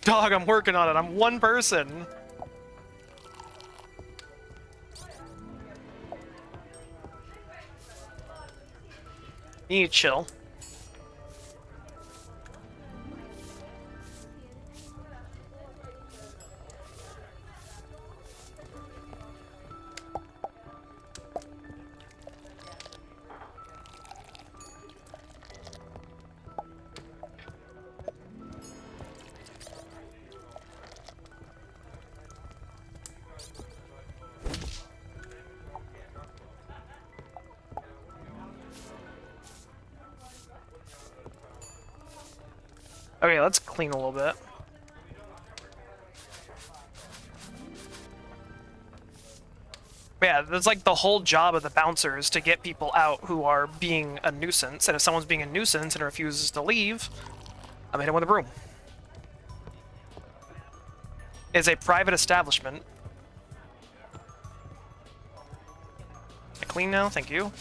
Dog, I'm working on it. I'm one person. You need to chill. Okay, let's clean a little bit. Yeah, that's like the whole job of the bouncers to get people out who are being a nuisance. And if someone's being a nuisance and refuses to leave, I'm hitting with a broom. It's a private establishment. I clean now, thank you.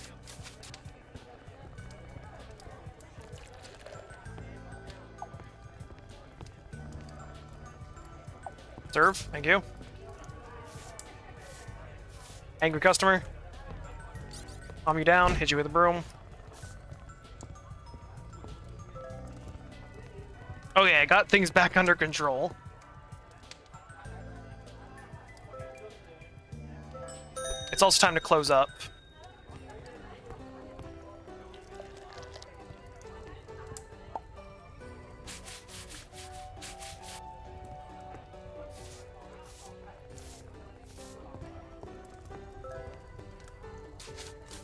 Serve, thank you. Angry customer. Calm you down, hit you with a broom. Okay, I got things back under control. It's also time to close up.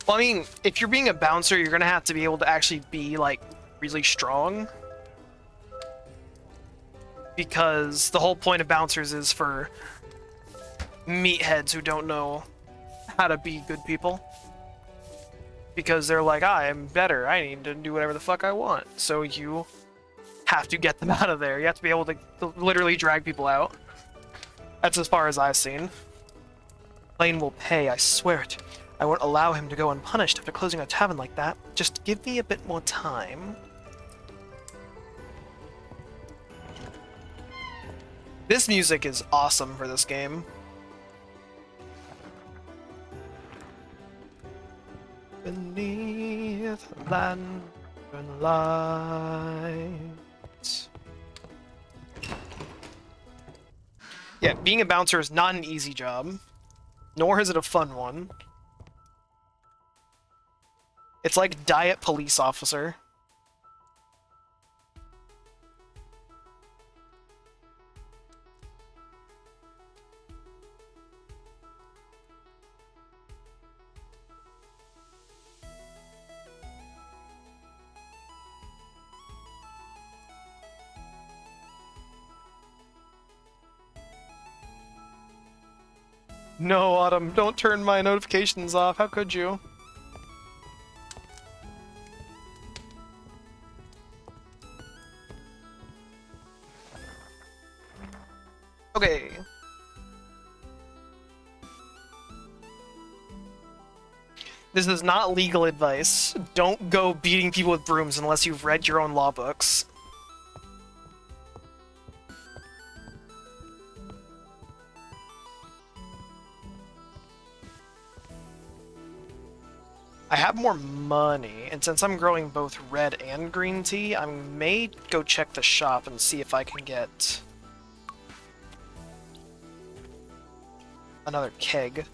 Well, I mean, if you're being a bouncer, you're gonna have to be able to actually be, like, really strong. because the whole point of bouncers is for meatheads who don't know how to be good people. Because they're like, I'm better, I need to do whatever the fuck I want. So you have to get them out of there. You have to be able to literally drag people out. That's as far as I've seen. Lane will pay, I swear it. I won't allow him to go unpunished after closing a tavern like that. Just give me a bit more time. This music is awesome for this game. Beneath lantern lights. Yeah, being a bouncer is not an easy job, nor is it a fun one. It's like diet police officer. No, Autumn, don't turn my notifications off. How could you? Okay. This is not legal advice. Don't go beating people with brooms unless you've read your own law books. I have more money, and since I'm growing both red and green tea, I may go check the shop and see if I can get another keg.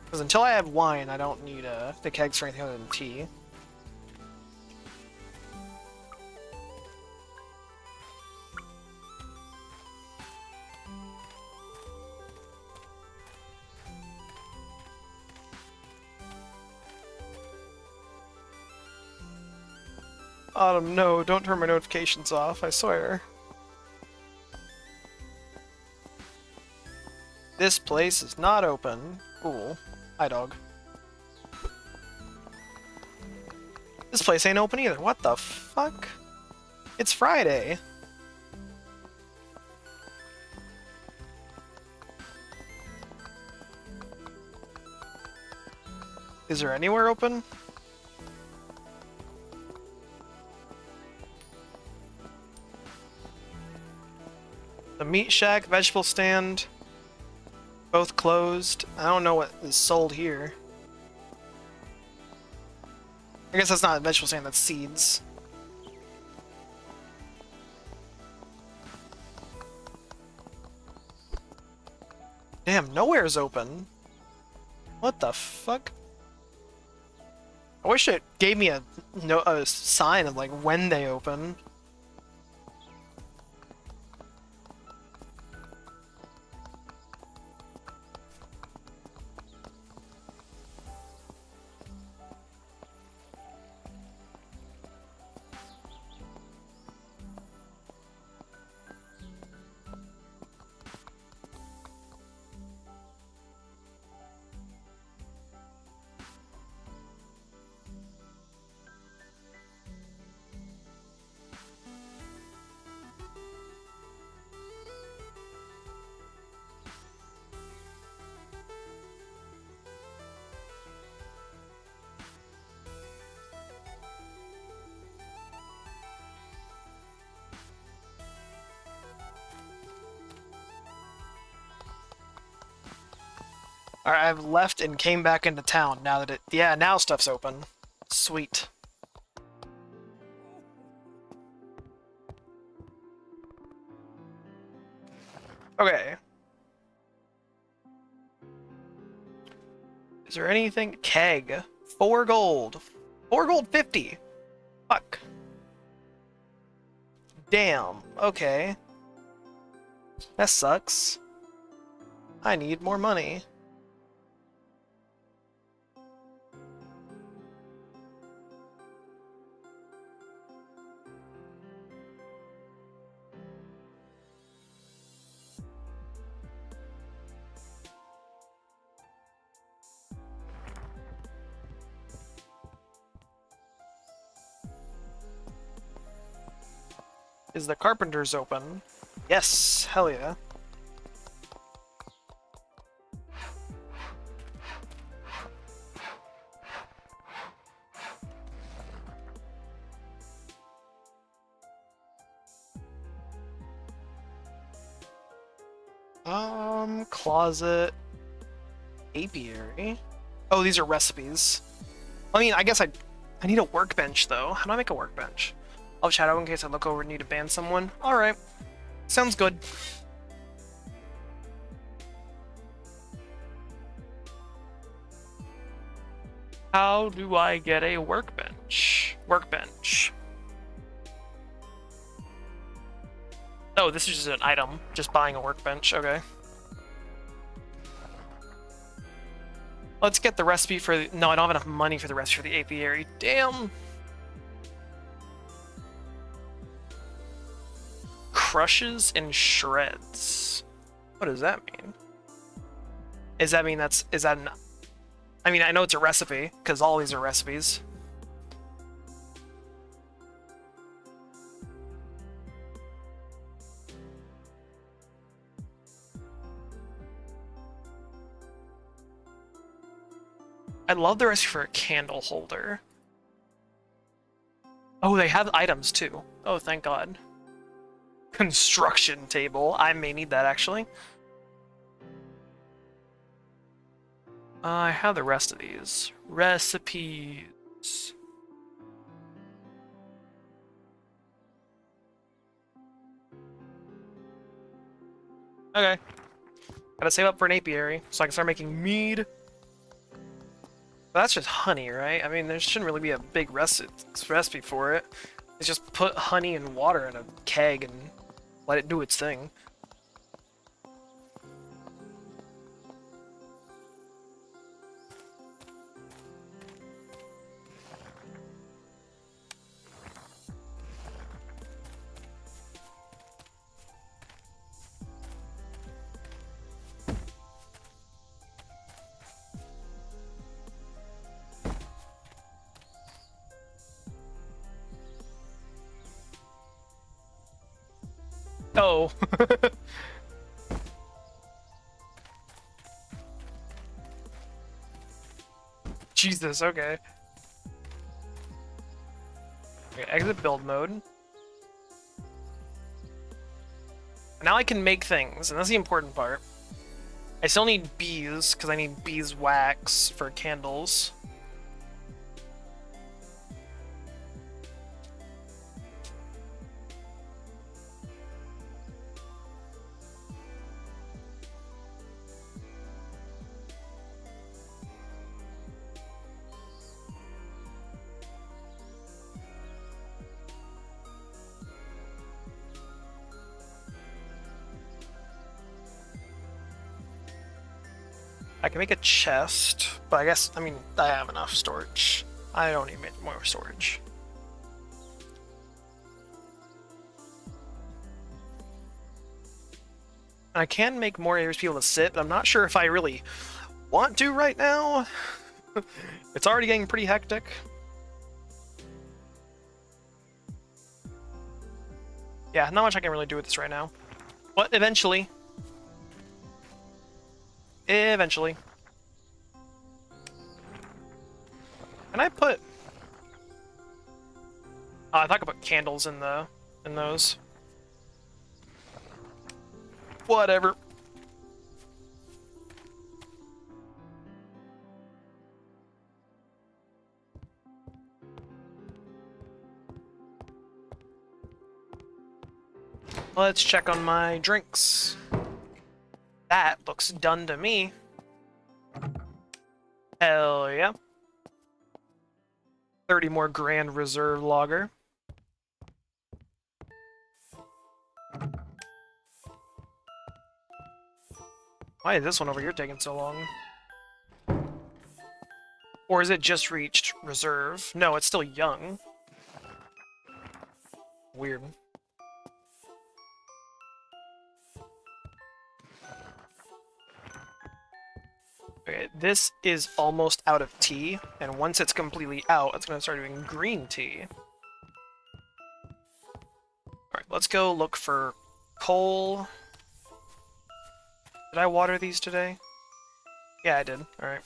Because until I have wine, I don't need the kegs for anything other than tea. Autumn, no, don't turn my notifications off, I swear. This place is not open. Cool. Hi, dog. This place ain't open either. What the fuck? It's Friday. Is there anywhere open? The meat shack, vegetable stand, both closed. I don't know what is sold here. I guess that's not a vegetable stand, that's seeds. Damn, nowhere's open. What the fuck? I wish it gave me a sign of like when they open. Alright, I've left and came back into town now that yeah, now stuff's open. Sweet. Okay. Is there anything? Keg. 4 gold. 4 gold 50. Fuck. Damn. Okay. That sucks. I need more money. Is the carpenter's open? Yes, hell yeah. Closet, apiary. Oh, these are recipes. I mean, I guess I need a workbench though. How do I make a workbench? I'll shadow in case I look over and need to ban someone. All right, sounds good. How do I get a workbench? Workbench. Oh, this is just an item. Just buying a workbench. Okay. Let's get the recipe for the... No, I don't have enough money for the recipe for the apiary. Damn! Crushes and shreds. What does that mean? Does that mean that's... Is that an... I mean, I know it's a recipe, because all these are recipes. I love the recipe for a candle holder. Oh, they have items too. Oh, thank God. Construction table. I may need that, actually. I have the rest of these. Recipes. Okay. Gotta save up for an apiary, so I can start making mead. But that's just honey, right? I mean, there shouldn't really be a big recipe for it. It's just put honey and water in a keg and let it do its thing. Oh. Jesus, okay. Okay, exit build mode. Now I can make things, and that's the important part. I still need bees, because I need beeswax for candles. I can make a chest, but I guess, I mean, I have enough storage. I don't need more storage. And I can make more areas for people to sit, but I'm not sure if I really want to right now. It's already getting pretty hectic. Yeah, not much I can really do with this right now. But eventually. Eventually. Can I put... Oh, I thought I could put candles in those. Whatever. Let's check on my drinks. That looks done to me. Hell yeah. 30 more Grand Reserve Lager. Why is this one over here taking so long? Or is it just reached Reserve? No, it's still young. Weird. Okay, this is almost out of tea, and once it's completely out, it's going to start doing green tea. Alright, let's go look for coal. Did I water these today? Yeah, I did. Alright.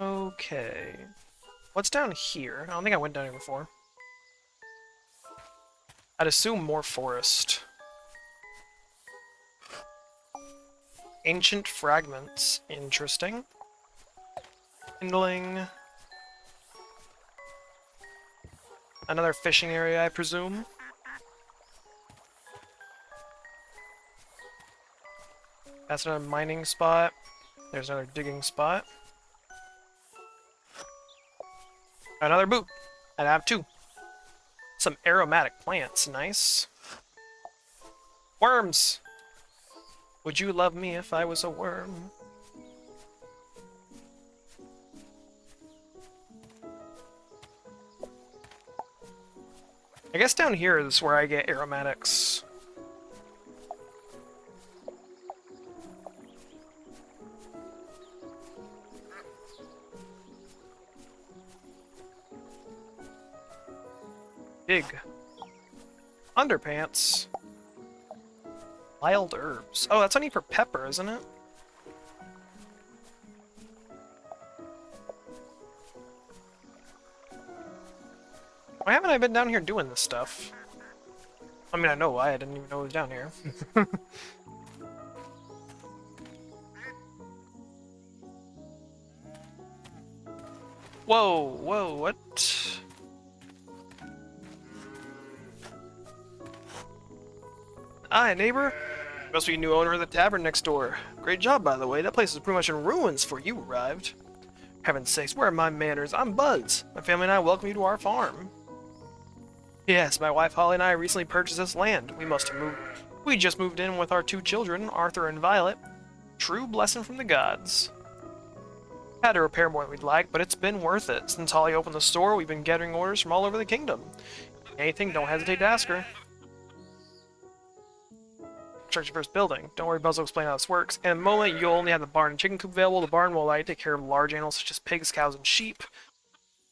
Okay. What's down here? I don't think I went down here before. I'd assume more forest. Ancient fragments. Interesting. Kindling. Another fishing area, I presume. That's another mining spot. There's another digging spot. Another boot. I have 2. Some aromatic plants. Nice. Worms! Would you love me if I was a worm? I guess down here is where I get aromatics. Dig. Underpants. Wild herbs. Oh, that's only for pepper, isn't it? Why haven't I been down here doing this stuff? I mean, I know why. I didn't even know it was down here. Whoa, whoa, what? Hi, neighbor. Must be a new owner of the tavern next door. Great job, by the way. That place is pretty much in ruins before you arrived. Heaven's sakes, where are my manners? I'm Buzz. My family and I welcome you to our farm. Yes, my wife Holly and I recently purchased this land. We just moved in with our 2 children, Arthur and Violet. True blessing from the gods. Had to repair more than we'd like, but it's been worth it. Since Holly opened the store, we've been gathering orders from all over the kingdom. Anything, don't hesitate to ask her. Construct your first building. Don't worry, Buzz will explain how this works. In a moment, you'll only have the barn and chicken coop available. The barn will allow you to take care of large animals such as pigs, cows, and sheep.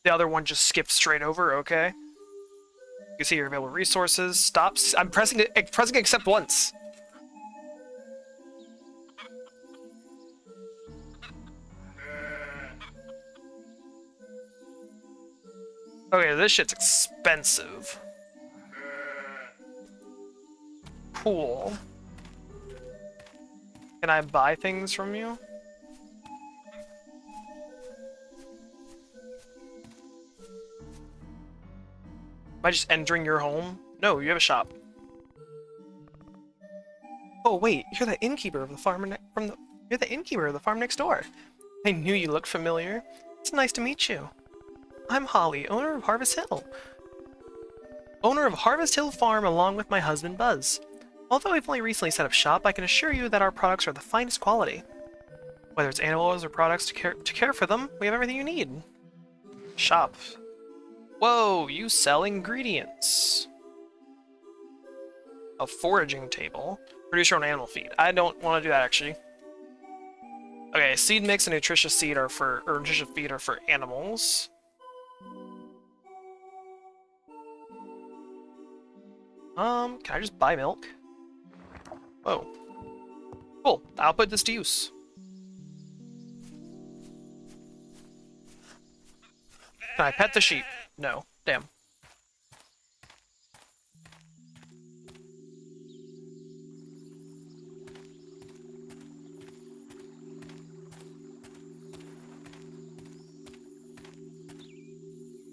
The other one just skipped straight over, okay? You can see your available resources. Stops. I'm pressing accept once. Okay, this shit's expensive. Cool. Can I buy things from you? Am I just entering your home? No, you have a shop. Oh wait, you're the innkeeper of the farm you're the innkeeper of the farm next door. I knew you looked familiar. It's nice to meet you. I'm Holly, owner of Harvest Hill. Owner of Harvest Hill Farm along with my husband Buzz. Although we've only recently set up shop, I can assure you that our products are the finest quality. Whether it's animals or products to care for them, we have everything you need. Shop. Whoa, you sell ingredients. A foraging table. Produce your own animal feed. I don't want to do that actually. Okay, seed mix and nutritious feed are for animals. Can I just buy milk? Whoa. Cool. I'll put this to use. Can I pet the sheep? No. Damn.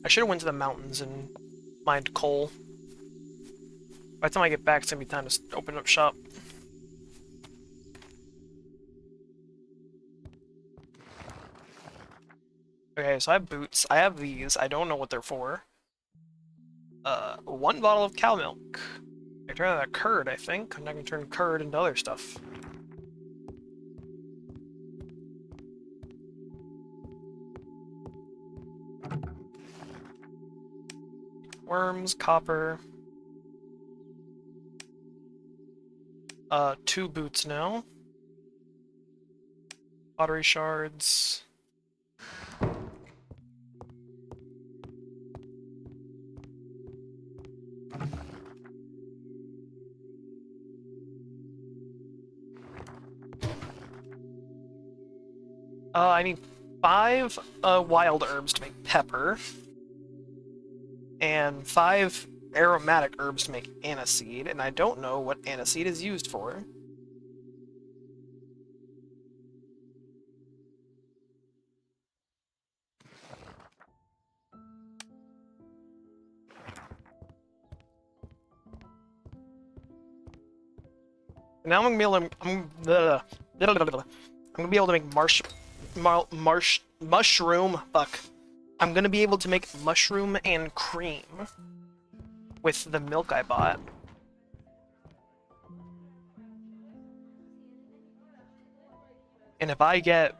I should have went to the mountains and mined coal. By the time I get back, it's gonna be time to open up shop. Okay, so I have boots. I have these. I don't know what they're for. 1 bottle of cow milk. I turn that curd, I think, and I can turn curd into other stuff. Worms, copper. 2 boots now. Pottery shards. I need 5 wild herbs to make pepper. And 5 aromatic herbs to make aniseed, and I don't know what aniseed is used for. Now I'm gonna be able to. I'm gonna be able to make mushroom. Fuck. I'm gonna be able to make mushroom and cream with the milk I bought. And if I get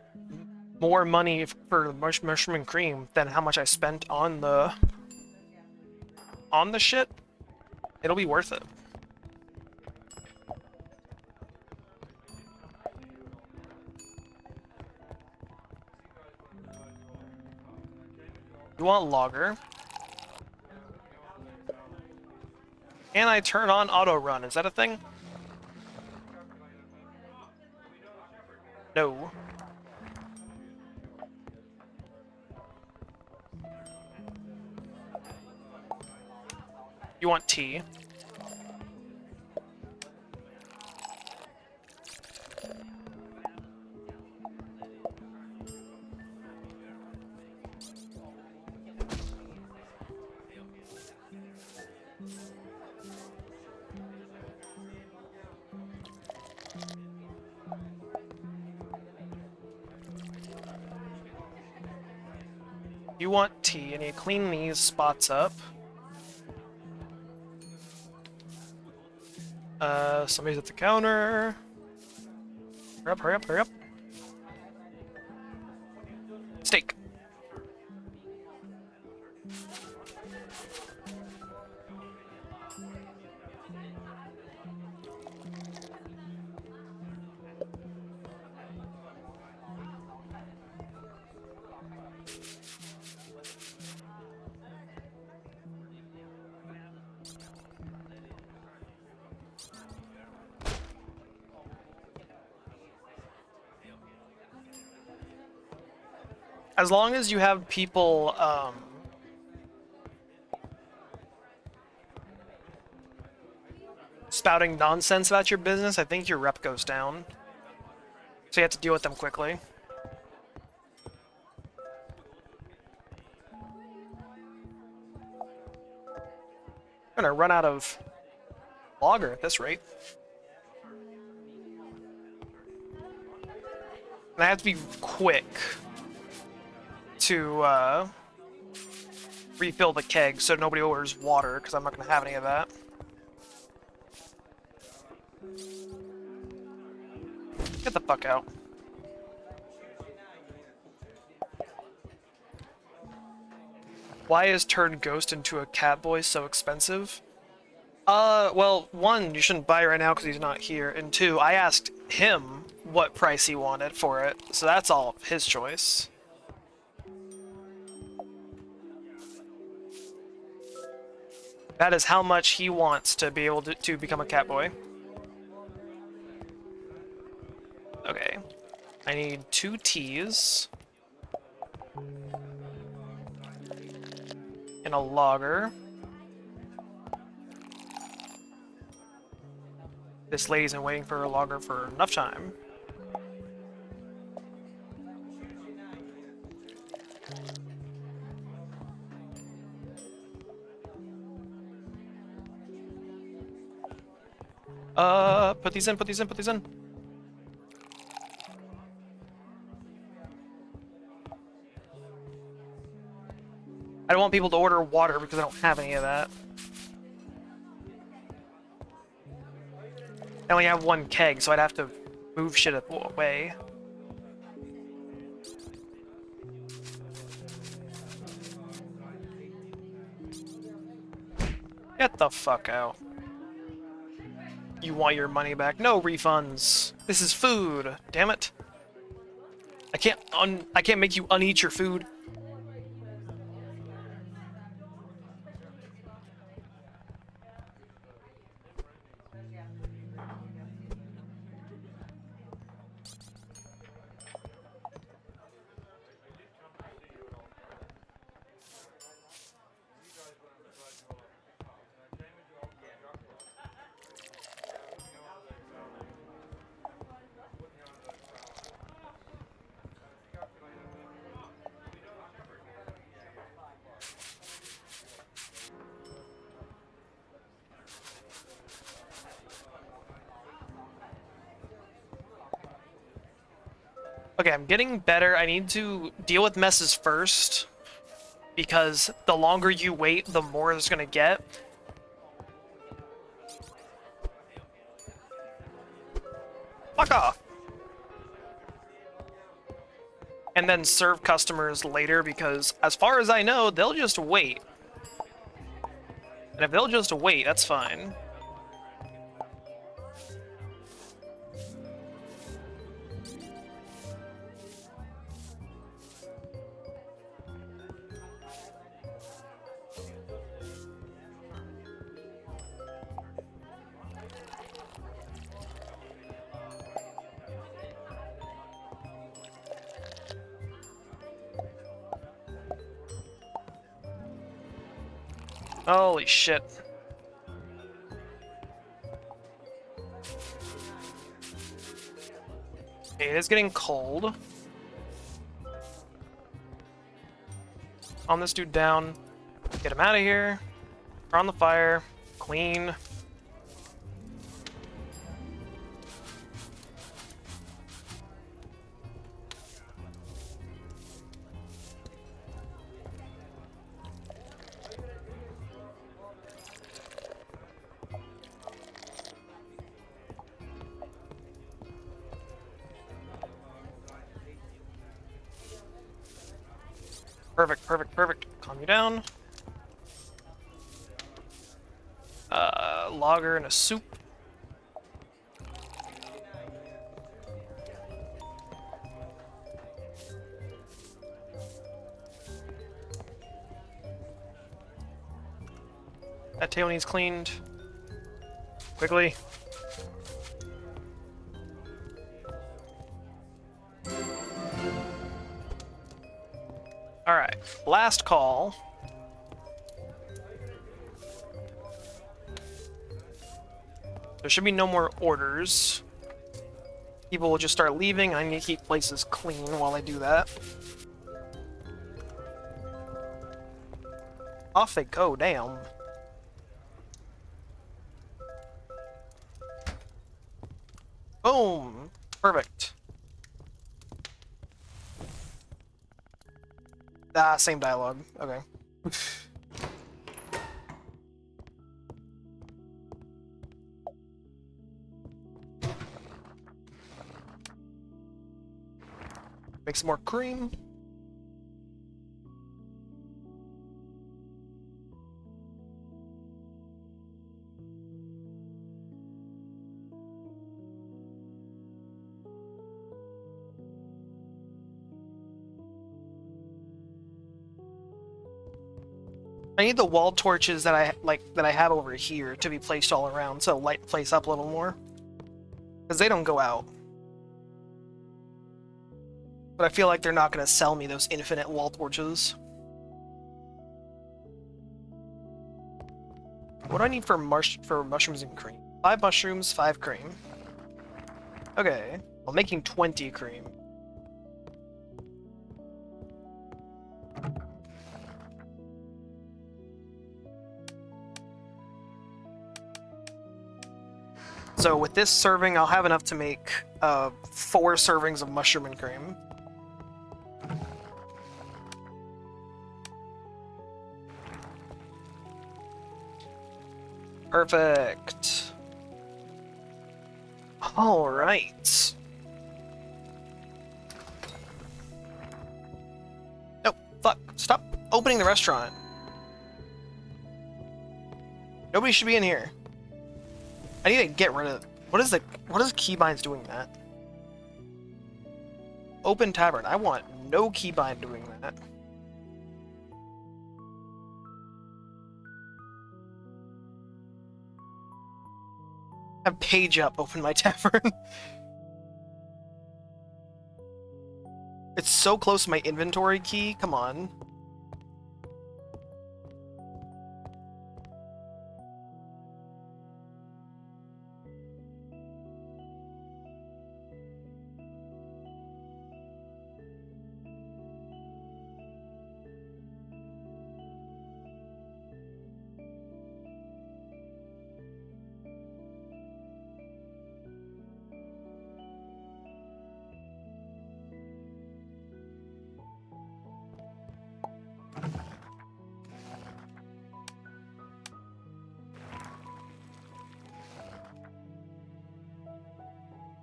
more money for mushroom and cream than how much I spent on the shit, it'll be worth it. You want logger? Can I turn on auto run? Is that a thing? No. You want tea? You want tea, and you clean these spots up. Somebody's at the counter. Hurry up, hurry up, hurry up. Steak. As long as you have people, spouting nonsense about your business, I think your rep goes down. So you have to deal with them quickly. I'm gonna run out of logger at this rate. And I have to be quick to refill the keg so nobody orders water, because I'm not going to have any of that. Get the fuck out. Why is turn ghost into a catboy so expensive? Well, 1, you shouldn't buy it right now because he's not here, and 2, I asked him what price he wanted for it, so that's all his choice. That is how much he wants to be able to become a catboy. Okay. I need 2 teas. And a logger. This lady's been waiting for her logger for enough time. Put these in, put these in, put these in. I don't want people to order water because I don't have any of that. I only have 1 keg, so I'd have to move shit away. Get the fuck out. You want your money back. No refunds. This is food. Damn it. I can't make you uneat your food. Okay, I'm getting better. I need to deal with messes first, because the longer you wait, the more it's gonna get. Fuck off! And then serve customers later, because as far as I know, they'll just wait. And if they'll just wait, that's fine. Holy shit. Okay, it is getting cold. Calm this dude down. Get him out of here. Turn on the fire. Clean. Perfect, perfect, perfect. Calm you down. Lager and a soup. That tail needs cleaned. Quickly. Alright, last call. There should be no more orders. People will just start leaving. I need to keep places clean while I do that. Off they go, damn. Boom! Perfect. Ah, same dialogue. Okay. Make some more cream. I need the wall torches that I have over here to be placed all around, so light the place up a little more. Because they don't go out. But I feel like they're not going to sell me those infinite wall torches. What do I need for mushrooms and cream? 5 mushrooms, 5 cream. Okay. Well, making 20 cream. So with this serving, I'll have enough to make 4 servings of mushroom and cream. Perfect. All right. No, fuck. Stop opening the restaurant. Nobody should be in here. I need to get rid of... What is keybinds doing that? Open tavern. I want no keybind doing that. Have page up, open my tavern. It's so close to my inventory key, come on.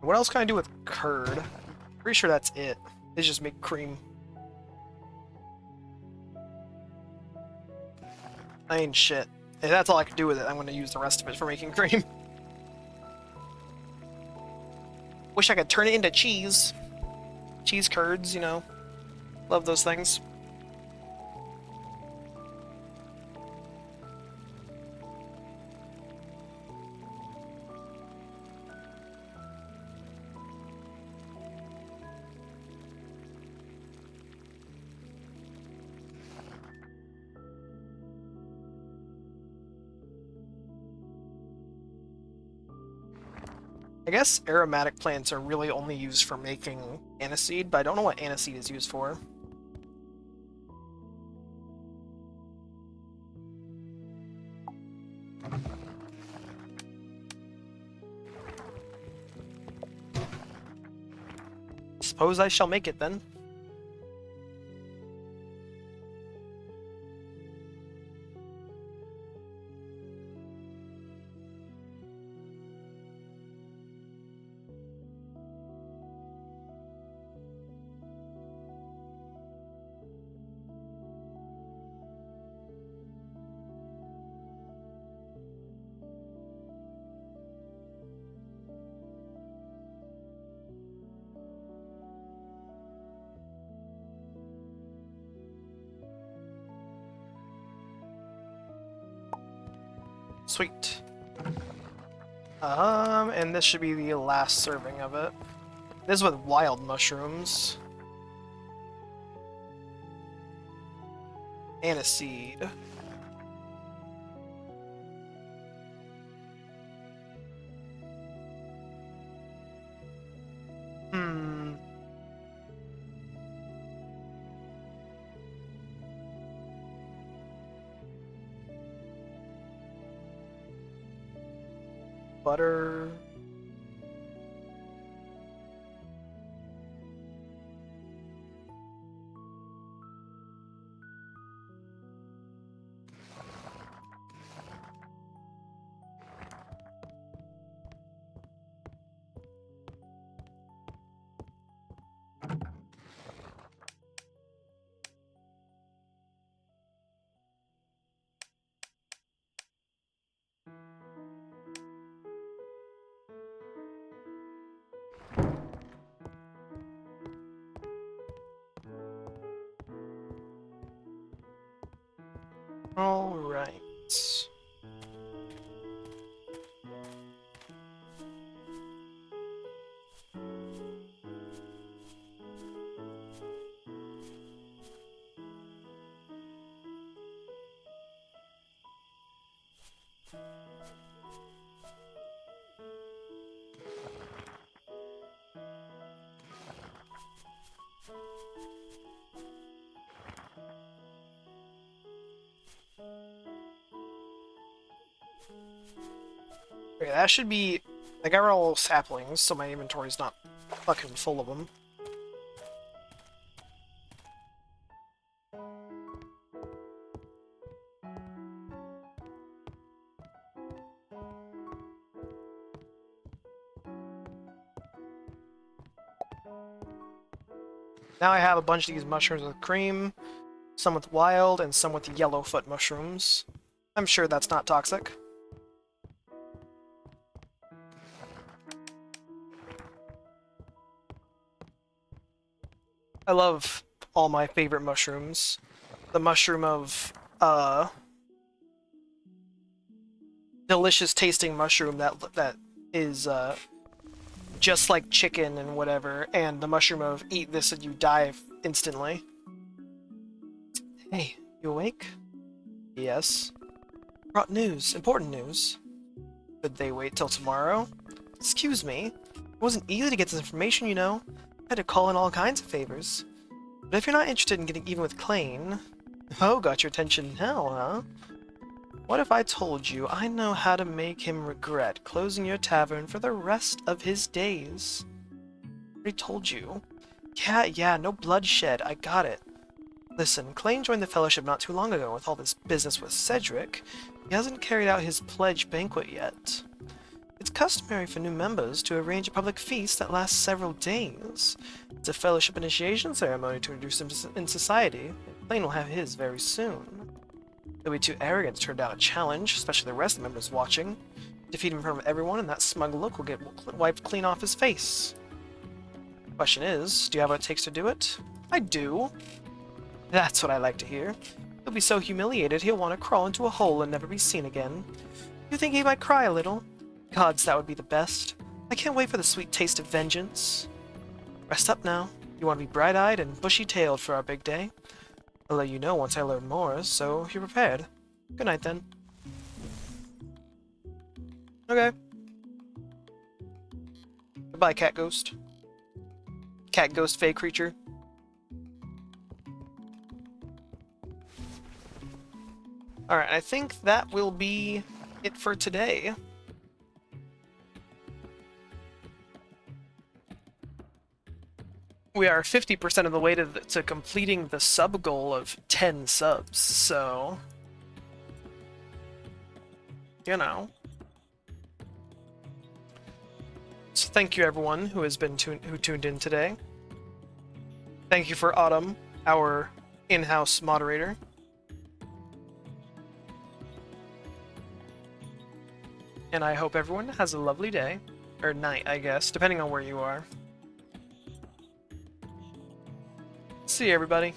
What else can I do with curd? Pretty sure that's it. It's just make cream. I mean, shit. If that's all I can do with it, I'm gonna use the rest of it for making cream. Wish I could turn it into cheese. Cheese curds, you know. Love those things. I guess aromatic plants are really only used for making aniseed, but I don't know what aniseed is used for. Suppose I shall make it then. Sweet. And this should be the last serving of it. This is with wild mushrooms. Aniseed. Butter. All right. Okay, that should be... I got all saplings, so my inventory's not fucking full of them. Now I have a bunch of these mushrooms with cream, some with wild, and some with yellowfoot mushrooms. I'm sure that's not toxic. I love all my favorite mushrooms. The mushroom of, delicious tasting mushroom that is, just like chicken and whatever, and the mushroom of eat this and you die instantly. Hey, you awake? Yes. Brought news. Important news. Could they wait till tomorrow? Excuse me. It wasn't easy to get this information, you know. I had to call in all kinds of favors. But if you're not interested in getting even with Klain... Oh, got your attention now, huh? What if I told you I know how to make him regret closing your tavern for the rest of his days? I already told you. Yeah, no bloodshed, I got it. Listen, Klain joined the Fellowship not too long ago with all this business with Cedric. He hasn't carried out his pledge banquet yet. It's customary for new members to arrange a public feast that lasts several days. It's a Fellowship initiation ceremony to introduce him in society. Klain will have his very soon. He'll be too arrogant to turn down a challenge, especially the rest of the members watching. Defeat him in front of everyone, and that smug look will get wiped clean off his face. Question is, do you have what it takes to do it? I do. That's what I like to hear. He'll be so humiliated he'll want to crawl into a hole and never be seen again. You think he might cry a little? Gods, that would be the best. I can't wait for the sweet taste of vengeance. Rest up now. You want to be bright-eyed and bushy-tailed for our big day? I'll let you know once I learn more, so you're prepared. Good night, then. Okay. Goodbye, cat ghost. Cat ghost fey creature. Alright, I think that will be it for today. We are 50% of the way to completing the sub goal of 10 subs, so... You know. So thank you everyone who has been tuned in today. Thank you for Autumn, our in-house moderator. And I hope everyone has a lovely day. Or night, I guess, depending on where you are. See you, everybody.